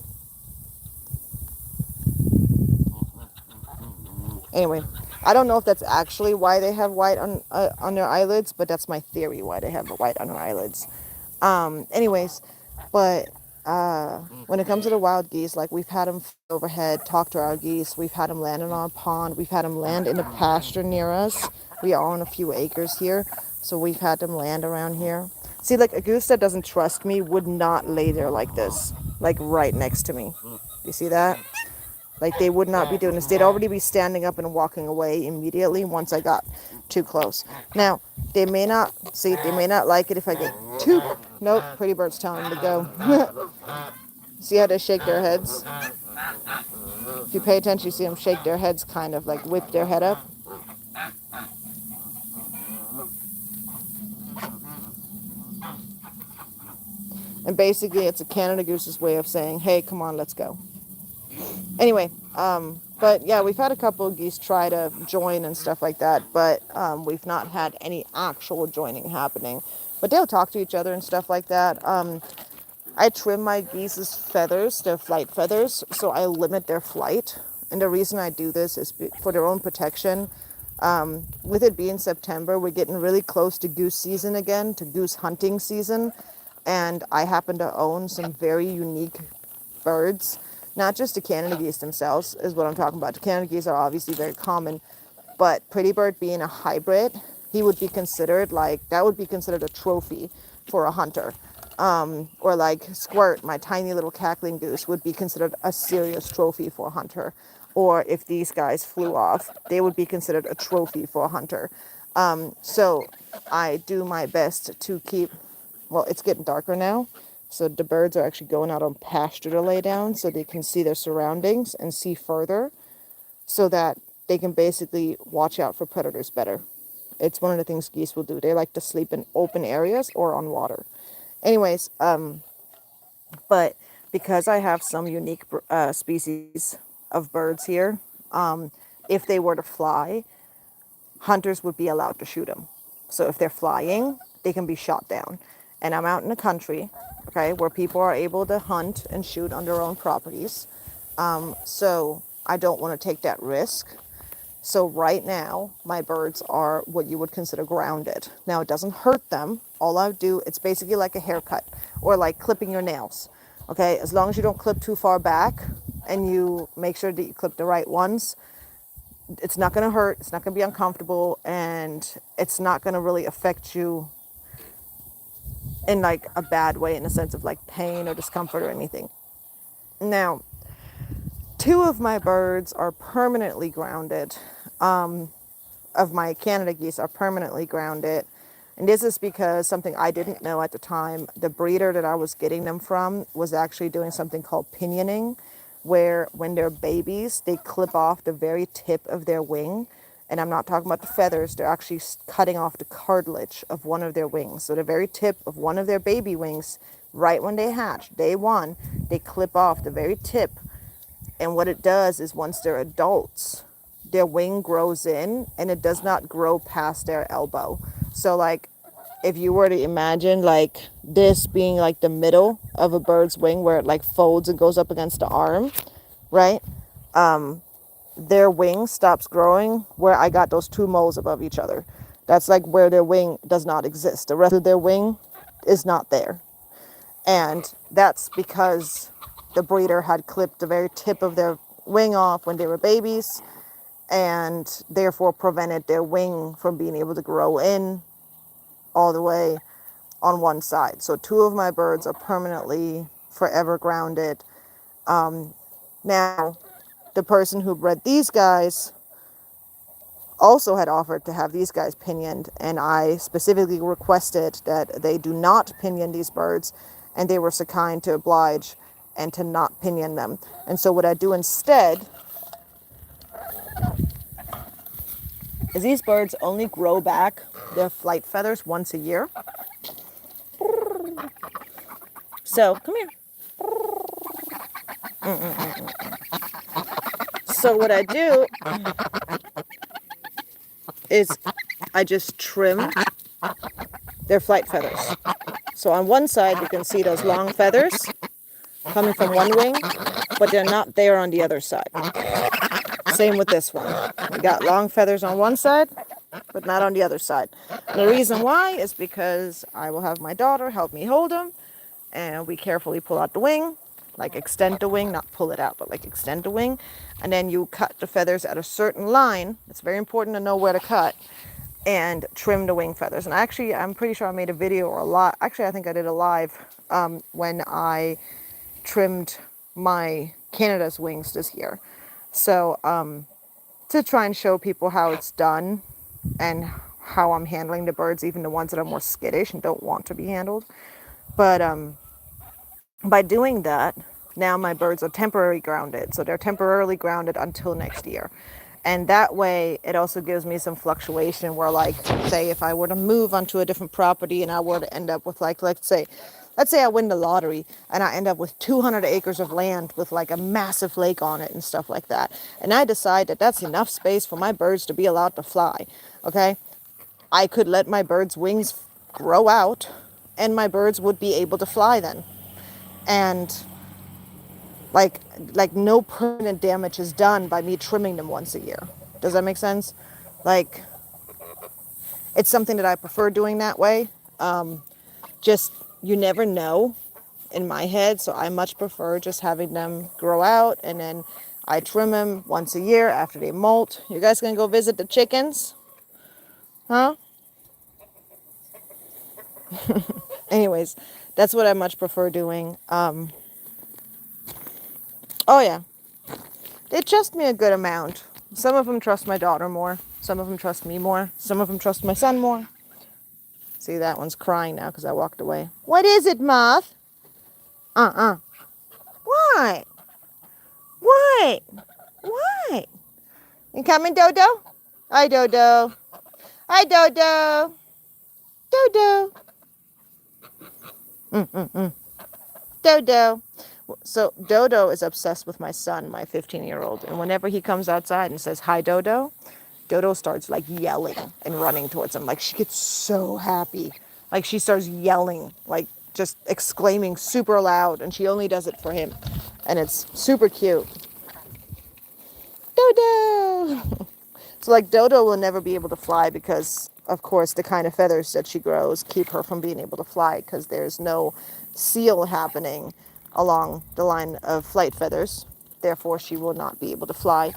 Anyway, I don't know if that's actually why they have white on their eyelids, but that's my theory why they have the white on their eyelids. Anyways, but when it comes to the wild geese, like we've had them fly overhead, talk to our geese. We've had them land in our pond. We've had them land in the pasture near us. We are on a few acres here, so we've had them land around here. See, like a goose that doesn't trust me would not lay there like this, like right next to me. You see that? Like they would not be doing this. They'd already be standing up and walking away immediately once I got too close. Now, they may not, see, they may not like it if I get too, nope, pretty bird's telling them to go. See how they shake their heads? If you pay attention, you see them shake their heads, kind of like whip their head up. And basically, it's a Canada Goose's way of saying, hey, come on, let's go. Anyway, but yeah, we've had a couple of geese try to join and stuff like that, but we've not had any actual joining happening. But they'll talk to each other and stuff like that. I trim my geese's feathers, their flight feathers, so I limit their flight. And the reason I do this is for their own protection. With it being September, we're getting really close to goose season again, to goose hunting season. And I happen to own some very unique birds, not just the Canada geese themselves, is what I'm talking about. The Canada geese are obviously very common, but Pretty Bird being a hybrid, he would be considered like, that would be considered a trophy for a hunter. Or like Squirt, my tiny little cackling goose, would be considered a serious trophy for a hunter. Or if these guys flew off, they would be considered a trophy for a hunter. So I do my best to keep, well, it's getting darker now. So the birds are actually going out on pasture to lay down so they can see their surroundings and see further so that they can basically watch out for predators better. It's one of the things geese will do. They like to sleep in open areas or on water. Anyways, but because I have some unique species of birds here, if they were to fly, hunters would be allowed to shoot them. So if they're flying, they can be shot down. And I'm out in the country, okay, where people are able to hunt and shoot on their own properties. So I don't want to take that risk. So right now, my birds are what you would consider grounded. Now, it doesn't hurt them. All I do, it's basically like a haircut or like clipping your nails. Okay, as long as you don't clip too far back and you make sure that you clip the right ones, it's not going to hurt, it's not going to be uncomfortable, and it's not going to really affect you in like a bad way, in a sense of like pain or discomfort or anything. Now, two of my birds are permanently grounded. Of my Canada geese are permanently grounded. And this is because something I didn't know at the time, the breeder that I was getting them from was actually doing something called pinioning, where when they're babies, they clip off the very tip of their wing. And I'm not talking about the feathers, they're actually cutting off the cartilage of one of their wings. So the very tip of one of their baby wings, right when they hatch, day one, they clip off the very tip. And what it does is once they're adults, their wing grows in and it does not grow past their elbow. So like if you were to imagine like this being like the middle of a bird's wing where it like folds and goes up against the arm, right? Their wing stops growing where I got those two moles above each other. That's like where their wing does not exist. The rest of their wing is not there. And that's because the breeder had clipped the very tip of their wing off when they were babies, and therefore prevented their wing from being able to grow in all the way on one side. So two of my birds are permanently forever grounded. Now, the person who bred these guys also had offered to have these guys pinioned, and I specifically requested that they do not pinion these birds, and they were so kind to oblige and to not pinion them. And so what I do instead is these birds only grow back their flight feathers once a year. So, come here. So what I do is I just trim their flight feathers. So on one side, you can see those long feathers coming from one wing, but they're not there on the other side. Same with this one. We got long feathers on one side, but not on the other side. And the reason why is because I will have my daughter help me hold them, and we carefully pull out the wing, like extend the wing, not pull it out, but like extend the wing. And then you cut the feathers at a certain line. It's very important to know where to cut, and trim the wing feathers. And actually, I'm pretty sure I made a video or a live. Actually, I think I did a live when I trimmed my Canada's wings this year. So to try and show people how it's done and how I'm handling the birds, even the ones that are more skittish and don't want to be handled. But by doing that, now my birds are temporarily grounded. So they're temporarily grounded until next year. And that way, it also gives me some fluctuation where, like, say, if I were to move onto a different property and I were to end up with, like, let's say, let's say I win the lottery and I end up with 200 acres of land with like a massive lake on it and stuff like that. And I decide that that's enough space for my birds to be allowed to fly. Okay. I could let my birds' wings grow out and my birds would be able to fly then. And like no permanent damage is done by me trimming them once a year. Does that make sense? Like, it's something that I prefer doing that way. Just, you never know in my head, so I much prefer just having them grow out and then I trim them once a year after they molt. You guys gonna go visit the chickens? Huh? Anyways, that's what I much prefer doing. Oh yeah, they trust me a good amount. Some of them trust my daughter more. Some of them trust me more. Some of them trust my son more. See, that one's crying now because I walked away. What is it, Moth? What? What? What? You coming, Dodo? Hi, Dodo. Hi, Dodo. Dodo. Dodo. So Dodo is obsessed with my son, my 15-year-old. And whenever he comes outside and says, hi, Dodo, Dodo starts like yelling and running towards him. Like, she gets so happy. Like, she starts yelling, like just exclaiming super loud. And she only does it for him. And it's super cute. Dodo. So like Dodo will never be able to fly because, of course, the kind of feathers that she grows keep her from being able to fly because there's no seal happening along the line of flight feathers. Therefore, she will not be able to fly.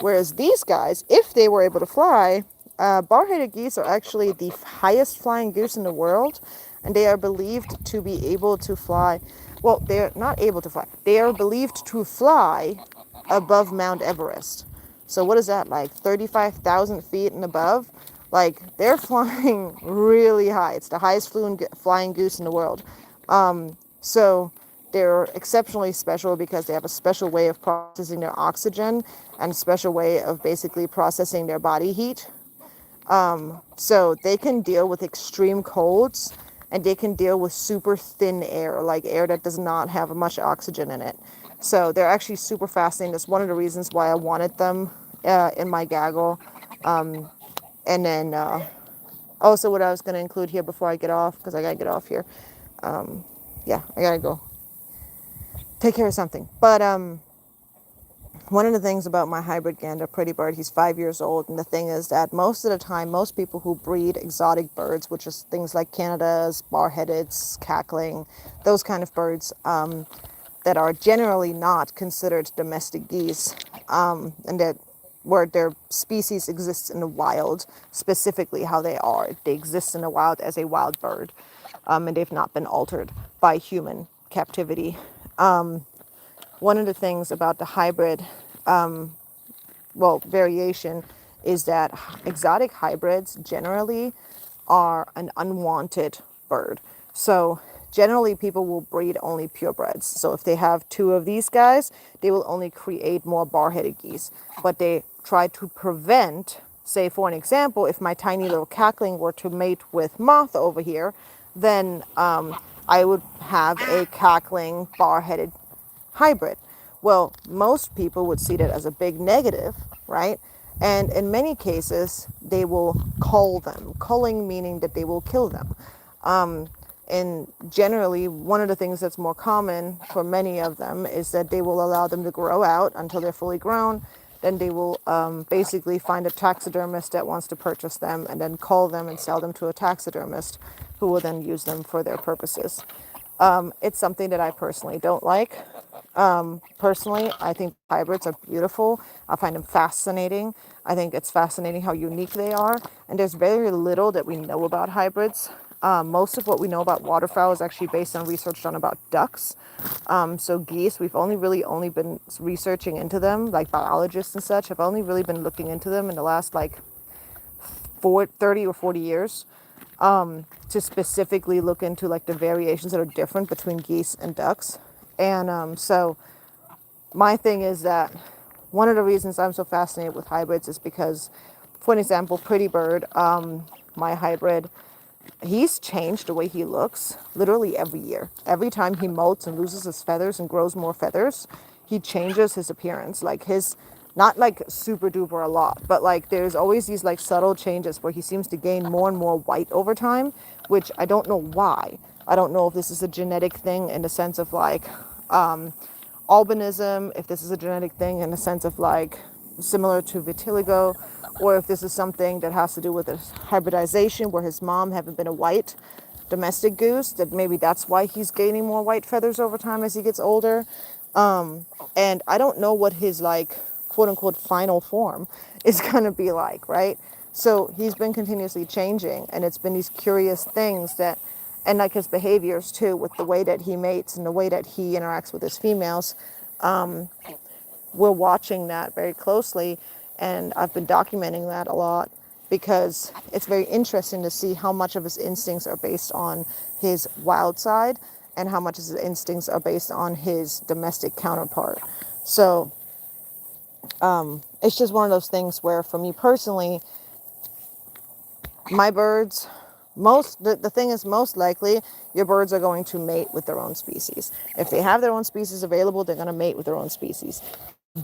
Whereas these guys, if they were able to fly, bar-headed geese are actually the highest flying goose in the world, and they are believed to be able to fly. Well, they're not able to fly. They are believed to fly above Mount Everest. So what is that, like 35,000 feet and above? Like, they're flying really high. It's the highest flying goose in the world. So they're exceptionally special because they have a special way of processing their oxygen and a special way of basically processing their body heat. So they can deal with extreme colds and they can deal with super thin air, like air that does not have much oxygen in it. So they're actually super fascinating. That's one of the reasons why I wanted them in my gaggle. And then also what I was going to include here before I get off, because I got to get off here. Yeah, I got to go take care of something. But one of the things about my hybrid gander, Pretty Bird, he's 5 years old. And the thing is that most of the time, most people who breed exotic birds, which is things like Canada's, bar-headeds, cackling, those kind of birds, that are generally not considered domestic geese, and that where their species exists in the wild, specifically how they are. They exist in the wild as a wild bird, and they've not been altered by human captivity. One of the things about the hybrid, variation is that exotic hybrids generally are an unwanted bird. So generally people will breed only purebreds. So if they have two of these guys, they will only create more bar-headed geese. But they try to prevent, say for an example, if my tiny little cackling were to mate with Moth over here, then I would have a cackling bar-headed hybrid. Well, most people would see that as a big negative, right? And in many cases, they will cull them. Culling meaning that they will kill them. And generally, one of the things that's more common for many of them is that they will allow them to grow out until they're fully grown. Then they will basically find a taxidermist that wants to purchase them and then cull them and sell them to a taxidermist who will then use them for their purposes. It's something that I personally don't like. Personally, I think hybrids are beautiful. I find them fascinating. I think it's fascinating how unique they are. And there's very little that we know about hybrids. Most of what we know about waterfowl is actually based on research done about ducks. So geese, we've only been researching into them, like biologists and such have only really been looking into them in the last like 30 or 40 years. To specifically look into like the variations that are different between geese and ducks. And so my thing is that one of the reasons I'm so fascinated with hybrids is because, for an example, Pretty Bird, my hybrid, he's changed the way he looks literally every year. Every time he molts and loses his feathers and grows more feathers, he changes his appearance. Like his, not like super duper a lot, but like there's always these like subtle changes where he seems to gain more and more white over time, which I don't know why. I don't know if this is a genetic thing in the sense of like albinism, if this is a genetic thing in the sense of like similar to vitiligo, or if this is something that has to do with his hybridization where his mom having been a white domestic goose, that maybe that's why he's gaining more white feathers over time as he gets older. And I don't know what his like quote unquote final form is going to be like, right? So he's been continuously changing, and it's been these curious things that, and like his behaviors too, with the way that he mates and the way that he interacts with his females. We're watching that very closely, and I've been documenting that a lot because it's very interesting to see how much of his instincts are based on his wild side and how much of his instincts are based on his domestic counterpart. So it's just one of those things where for me personally, my birds, the thing is, most likely your birds are going to mate with their own species. If they have their own species available, they're going to mate with their own species.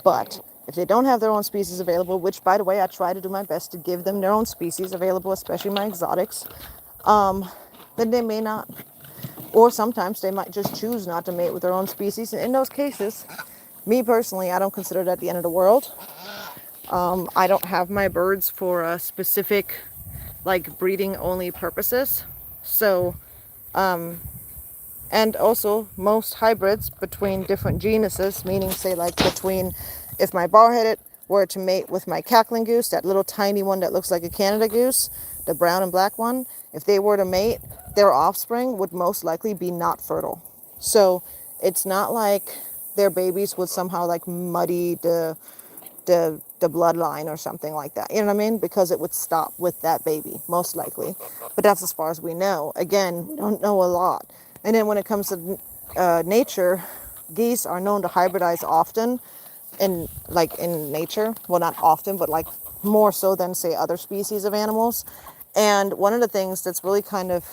But if they don't have their own species available, which by the way, I try to do my best to give them their own species available, especially my exotics, then they may not. Or sometimes they might just choose not to mate with their own species. And in those cases, me personally, I don't consider that the end of the world. I don't have my birds for a specific like breeding only purposes. So, and also most hybrids between different genuses, meaning say like between, if my bar-headed were to mate with my cackling goose, that little tiny one that looks like a Canada goose, the brown and black one, if they were to mate, their offspring would most likely be not fertile. So it's not like their babies would somehow like muddy the bloodline or something like that. You know what I mean? Because it would stop with that baby, most likely. But that's as far as we know. Again, we don't know a lot. And then when it comes to nature, geese are known to hybridize often in nature. Well, not often, but like more so than say other species of animals. And one of the things that's really kind of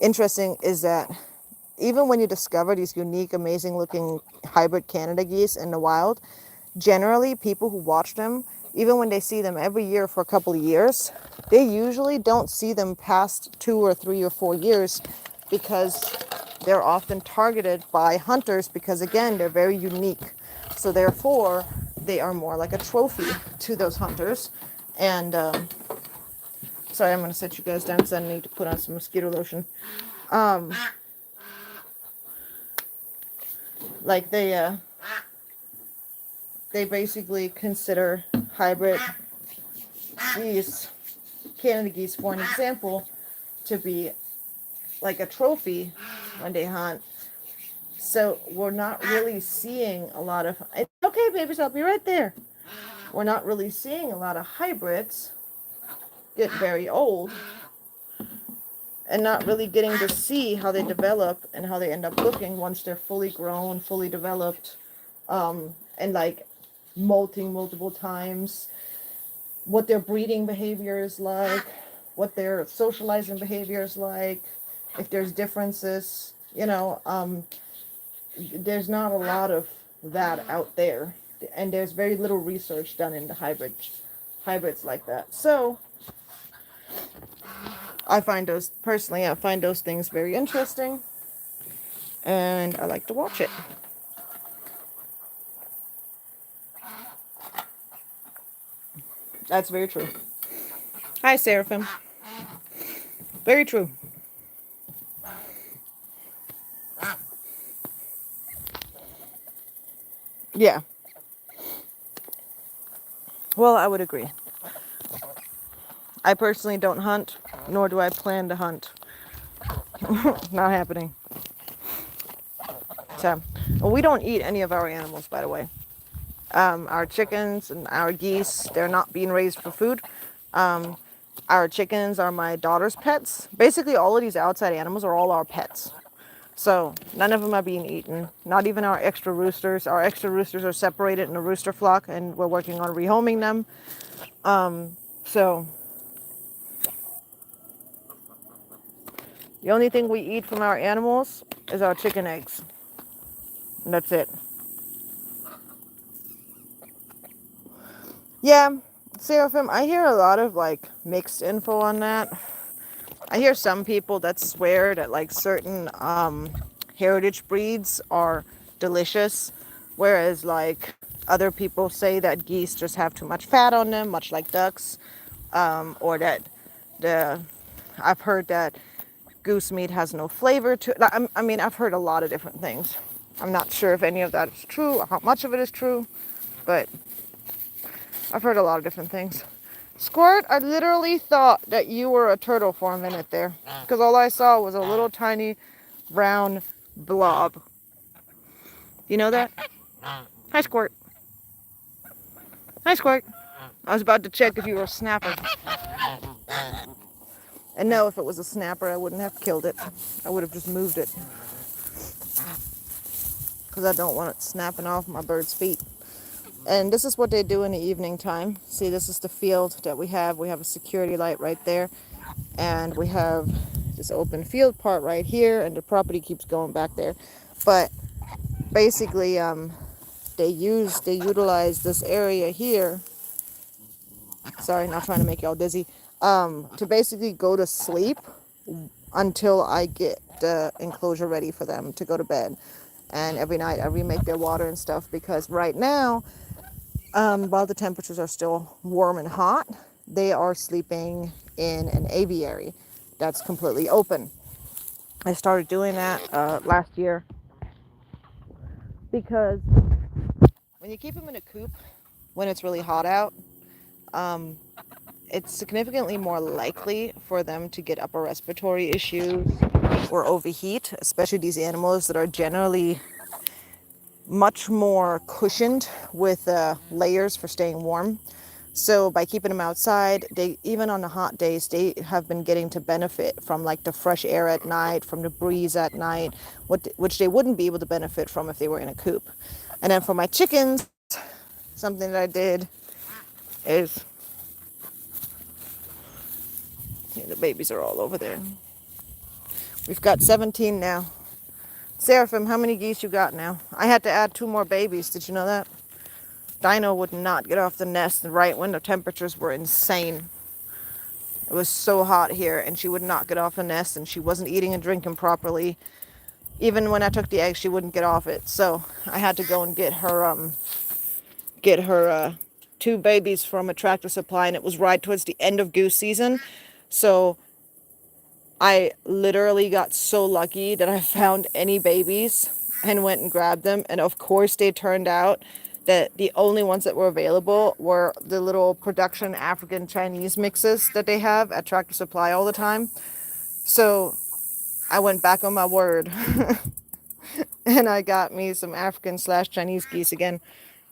interesting is that even when you discover these unique, amazing looking hybrid Canada geese in the wild, generally people who watch them, even when they see them every year for a couple of years, they usually don't see them past 2 or 3 or 4 years because they're often targeted by hunters because again, they're very unique. So therefore, they are more like a trophy to those hunters. And sorry, I'm going to set you guys down because I need to put on some mosquito lotion. Like they basically consider hybrid geese, Canada geese, for an example, to be like a trophy when they hunt. So we're not really seeing a lot of, it's okay babies, I'll be right there. We're not really seeing a lot of hybrids get very old and not really getting to see how they develop and how they end up looking once they're fully grown, fully developed, and like molting multiple times, what their breeding behavior is like, what their socializing behavior is like, if there's differences, there's not a lot of that out there, and there's very little research done into hybrids like that. So I find those things very interesting, and I like to watch it. That's very true. Hi, Seraphim. Very true. Yeah. Well, I would agree. I personally don't hunt, nor do I plan to hunt. Not happening. So, well, we don't eat any of our animals, by the way. Our chickens and our geese, they're not being raised for food. Our chickens are my daughter's pets. Basically, all of these outside animals are all our pets. So none of them are being eaten. Not even our extra roosters. Our extra roosters are separated in a rooster flock, and we're working on rehoming them. So The only thing we eat from our animals is our chicken eggs. And that's it. Yeah, Seraphim, I hear a lot of like mixed info on that. I hear some people that swear that like certain heritage breeds are delicious, whereas like other people say that geese just have too much fat on them, much like ducks, or that the I've heard that goose meat has no flavor to it. I mean, I've heard a lot of different things. I'm not sure if any of that is true or how much of it is true, but I've heard a lot of different things. Squirt, I literally thought that you were a turtle for a minute there, because all I saw was a little tiny brown blob. You know that? Hi, Squirt. Hi, Squirt. I was about to check if you were a snapper. And no, if it was a snapper, I wouldn't have killed it. I would have just moved it, because I don't want it snapping off my bird's feet. And this is what they do in the evening time. See, this is the field that we have. We have a security light right there. And we have this open field part right here. And the property keeps going back there. But basically, they utilize this area here. Sorry, not trying to make y'all dizzy. To basically go to sleep until I get the enclosure ready for them to go to bed. And every night I remake their water and stuff, because right now, while the temperatures are still warm and hot, they are sleeping in an aviary that's completely open. I started doing that last year, because when you keep them in a coop when it's really hot out, it's significantly more likely for them to get upper respiratory issues or overheat, especially these animals that are generally much more cushioned with layers for staying warm. So by keeping them outside, they, even on the hot days, they have been getting to benefit from like the fresh air at night, from the breeze at night, which they wouldn't be able to benefit from if they were in a coop. And then for my chickens, something that I did is, the babies are all over there. We've got 17 now. Seraphim, how many geese you got now? I had to add 2 more babies. Did you know that? Dino would not get off the nest right when the temperatures were insane. It was so hot here, and she would not get off the nest, and she wasn't eating and drinking properly. Even when I took the eggs, she wouldn't get off it. So I had to go and get her 2 babies from a Tractor Supply, and it was right towards the end of goose season. So I literally got so lucky that I found any babies and went and grabbed them. And of course, they turned out that the only ones that were available were the little production African Chinese mixes that they have at Tractor Supply all the time. So I went back on my word and I got me some African/Chinese geese again.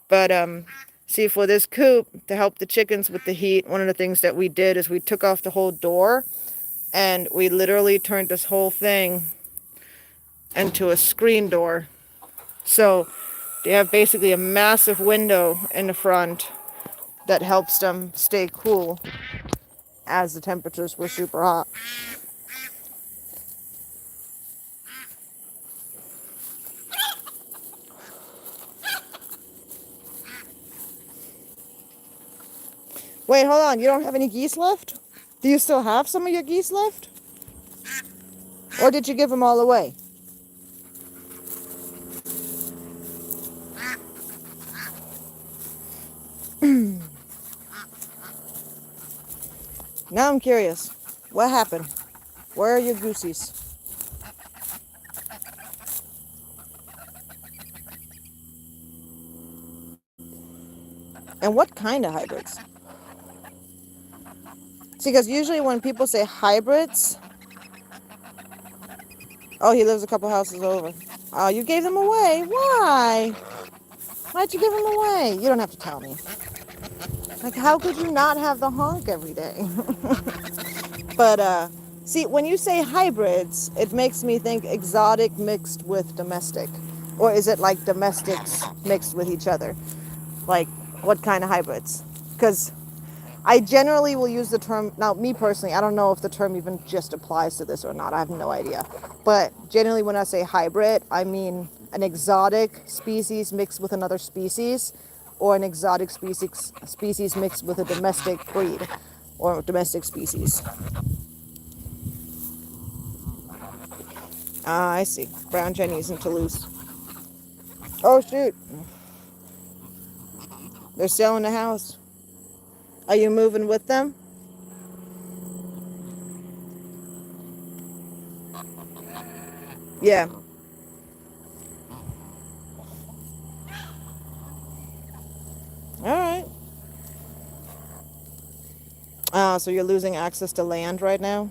But see, for this coop, to help the chickens with the heat, one of the things that we did is we took off the whole door, and we literally turned this whole thing into a screen door. So they have basically a massive window in the front that helps them stay cool as the temperatures were super hot. Wait, hold on. You don't have any geese left? Do you still have some of your geese left? Or did you give them all away? Now I'm curious. What happened? Where are your goosies? And what kind of hybrids? See, because usually when people say hybrids... Oh, he lives a couple houses over. Oh, you gave them away. Why? Why'd you give them away? You don't have to tell me. Like, how could you not have the honk every day? But, see, when you say hybrids, it makes me think exotic mixed with domestic. Or is it like domestics mixed with each other? Like, what kind of hybrids? Because I generally will use the term, now me personally, I don't know if the term even just applies to this or not. I have no idea. But generally when I say hybrid, I mean an exotic species mixed with another species, or an exotic species mixed with a domestic breed or domestic species. Ah, I see. Brown Jennies in Toulouse. Oh shoot, they're selling the house. Are you moving with them? Yeah. All right. So you're losing access to land right now?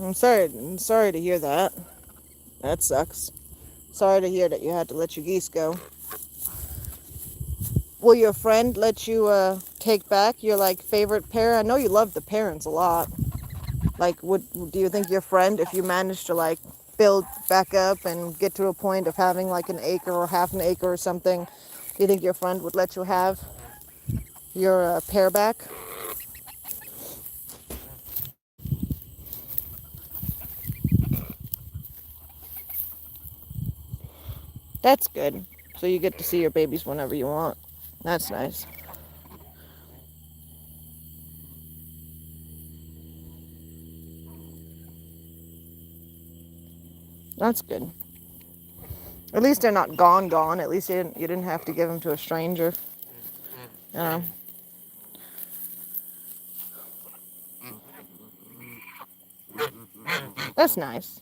I'm sorry. I'm sorry to hear that. That sucks. Sorry to hear that you had to let your geese go. Will your friend let you take back your like favorite pair? I know you love the parents a lot. Like, do you think your friend, if you manage to like build back up and get to a point of having like an acre or half an acre or something, do you think your friend would let you have your pair back? That's good. So you get to see your babies whenever you want. That's nice. That's good. At least they're not gone. At least you didn't have to give them to a stranger. You know. That's nice.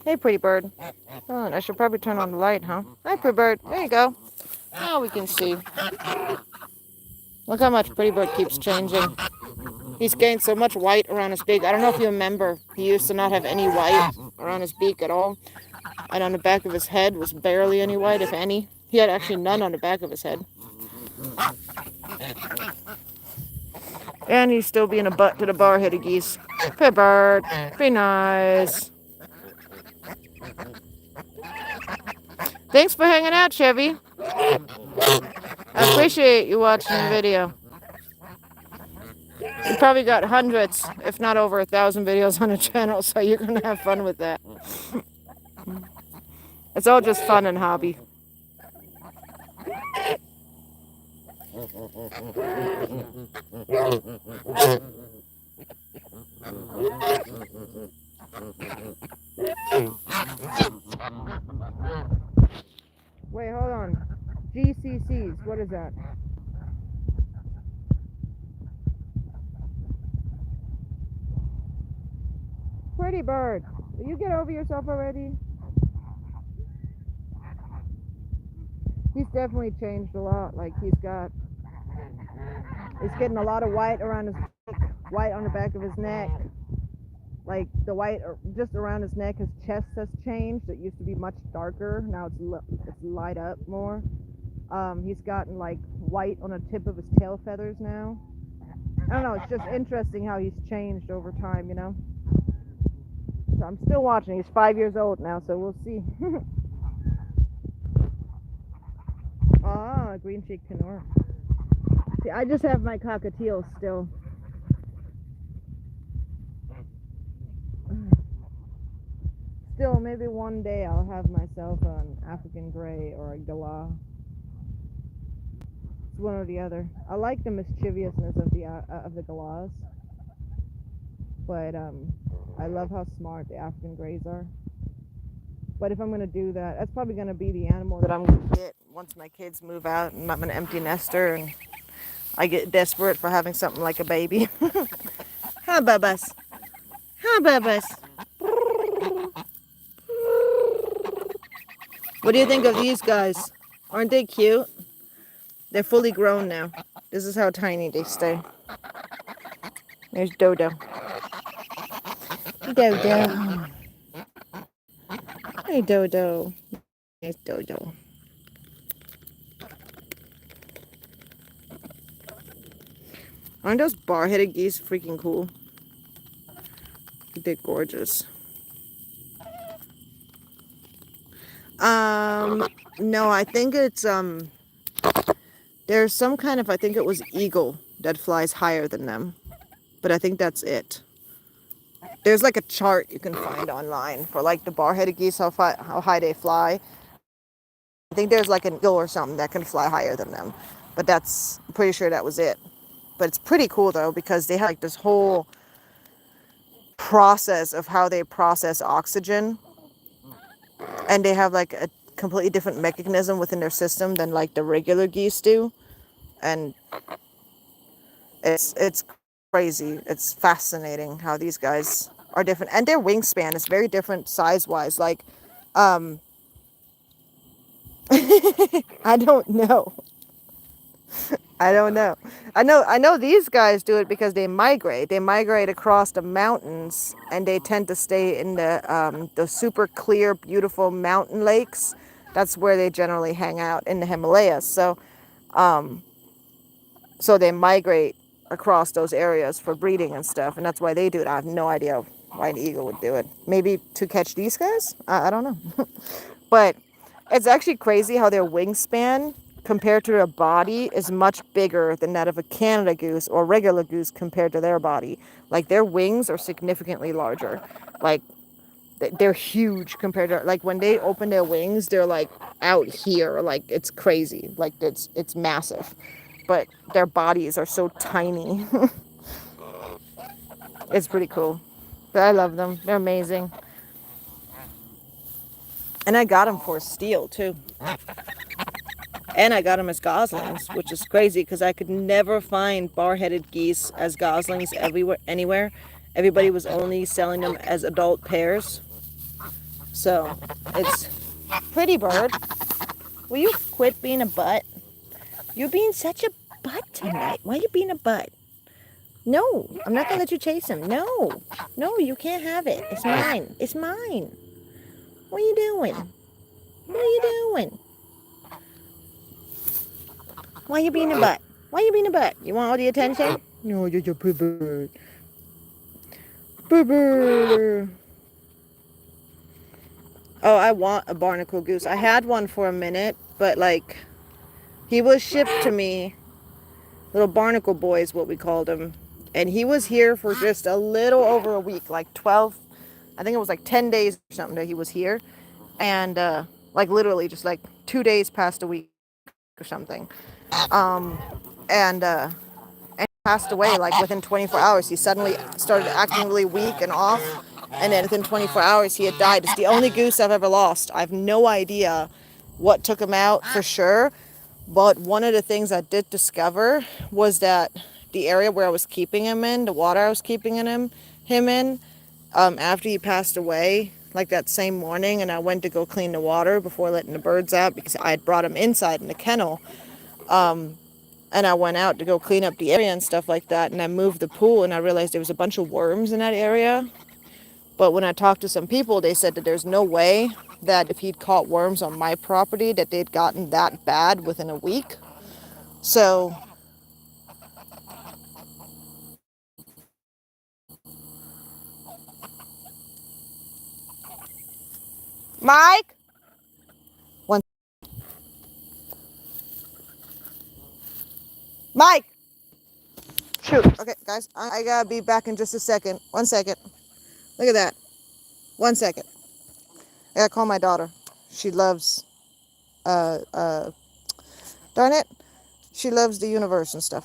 Hey, pretty bird. Oh, and I should probably turn on the light, huh? Hi, pretty bird. There you go. Now we can see. Look how much pretty bird keeps changing. He's gained so much white around his beak. I don't know if you remember. He used to not have any white around his beak at all. And on the back of his head was barely any white, if any. He had actually none on the back of his head. And he's still being a butt to the bar-headed geese. Pretty bird. Be nice. Thanks for hanging out, Chevy. I appreciate you watching the video. You probably got hundreds, if not over 1,000 videos on the channel, so you're going to have fun with that. It's all just fun and hobby. Wait, hold on. GCCs, what is that? Pretty bird, will you get over yourself already? He's definitely changed a lot. Like he's getting a lot of white around his neck, white on the back of his neck. Like the white just around his neck, his chest has changed. It used to be much darker. Now it's light up more. He's gotten like white on the tip of his tail feathers now. I don't know. It's just interesting how he's changed over time, you know. So I'm still watching. He's 5 years old now, so we'll see. Ah, green cheek canor. See, I just have my cockatiels still. Still, maybe one day I'll have myself an African gray or a galah. It's one or the other. I like the mischievousness of the galahs, but I love how smart the African grays are. But if I'm gonna do that, that's probably gonna be the animal that I'm gonna get once my kids move out and I'm an empty nester and I get desperate for having something like a baby. Hi, Bubba's. Hi, Bubba's. What do you think of these guys? Aren't they cute? They're fully grown now. This is how tiny they stay. There's Dodo. Dodo. Hey, Dodo. There's Dodo. Aren't those bar-headed geese freaking cool? They're gorgeous. No, I think it's, there's some kind of, I think it was eagle that flies higher than them. But I think that's it. There's like a chart you can find online for like the bar-headed geese, how high they fly. I think there's like an eagle or something that can fly higher than them. But I'm pretty sure that was it. But it's pretty cool though, because they have like this whole process of how they process oxygen. And they have like a completely different mechanism within their system than like the regular geese do. And it's crazy. It's fascinating how these guys are different. And their wingspan is very different size-wise. Like, I don't know. I don't know. I know these guys do it because they migrate. They migrate across the mountains, and they tend to stay in the super clear, beautiful mountain lakes. That's where they generally hang out, in the Himalayas. So they migrate across those areas for breeding and stuff, and that's why they do it. I have no idea why an eagle would do it. Maybe to catch these guys? I don't know. But it's actually crazy how their wingspan compared to their body is much bigger than that of a Canada goose or regular goose compared to their body. Like, their wings are significantly larger. Like, they're huge compared to, like, when they open their wings, they're like out here. Like, it's crazy. Like, it's massive. But their bodies are so tiny. It's pretty cool. But I love them. They're amazing. And I got them for steel too. And I got them as goslings, which is crazy because I could never find bar-headed geese as goslings anywhere. Everybody was only selling them as adult pairs. So it's pretty bird. Will you quit being a butt? You're being such a butt tonight. Why are you being a butt? No, I'm not gonna let you chase him. No, you can't have it. It's mine. It's mine. What are you doing? What are you doing? Why are you being a butt? Why are you being a butt? You want all the attention? No, you're a poo bird. Poo bird. Oh, I want a barnacle goose. I had one for a minute, but like, he was shipped to me. Little barnacle boy is what we called him. And he was here for just a little over a week, like 12, I think it was like 10 days or something that he was here. And like literally just like 2 days past a week or something. And he passed away like within 24 hours. He suddenly started acting really weak and off. And then within 24 hours, he had died. It's the only goose I've ever lost. I have no idea what took him out for sure. But one of the things I did discover was that the area where I was keeping him in, the water I was keeping him in, after he passed away, like that same morning, and I went to go clean the water before letting the birds out because I had brought him inside in the kennel. And I went out to go clean up the area and stuff like that, and I moved the pool, and I realized there was a bunch of worms in that area. But when I talked to some people, they said that there's no way that if he'd caught worms on my property that they'd gotten that bad within a week. So Mike, one Mike. Shoot. Okay, guys, I gotta be back in just a second. 1 second. Look at that. 1 second. I gotta call my daughter. She loves, darn it, she loves the universe and stuff.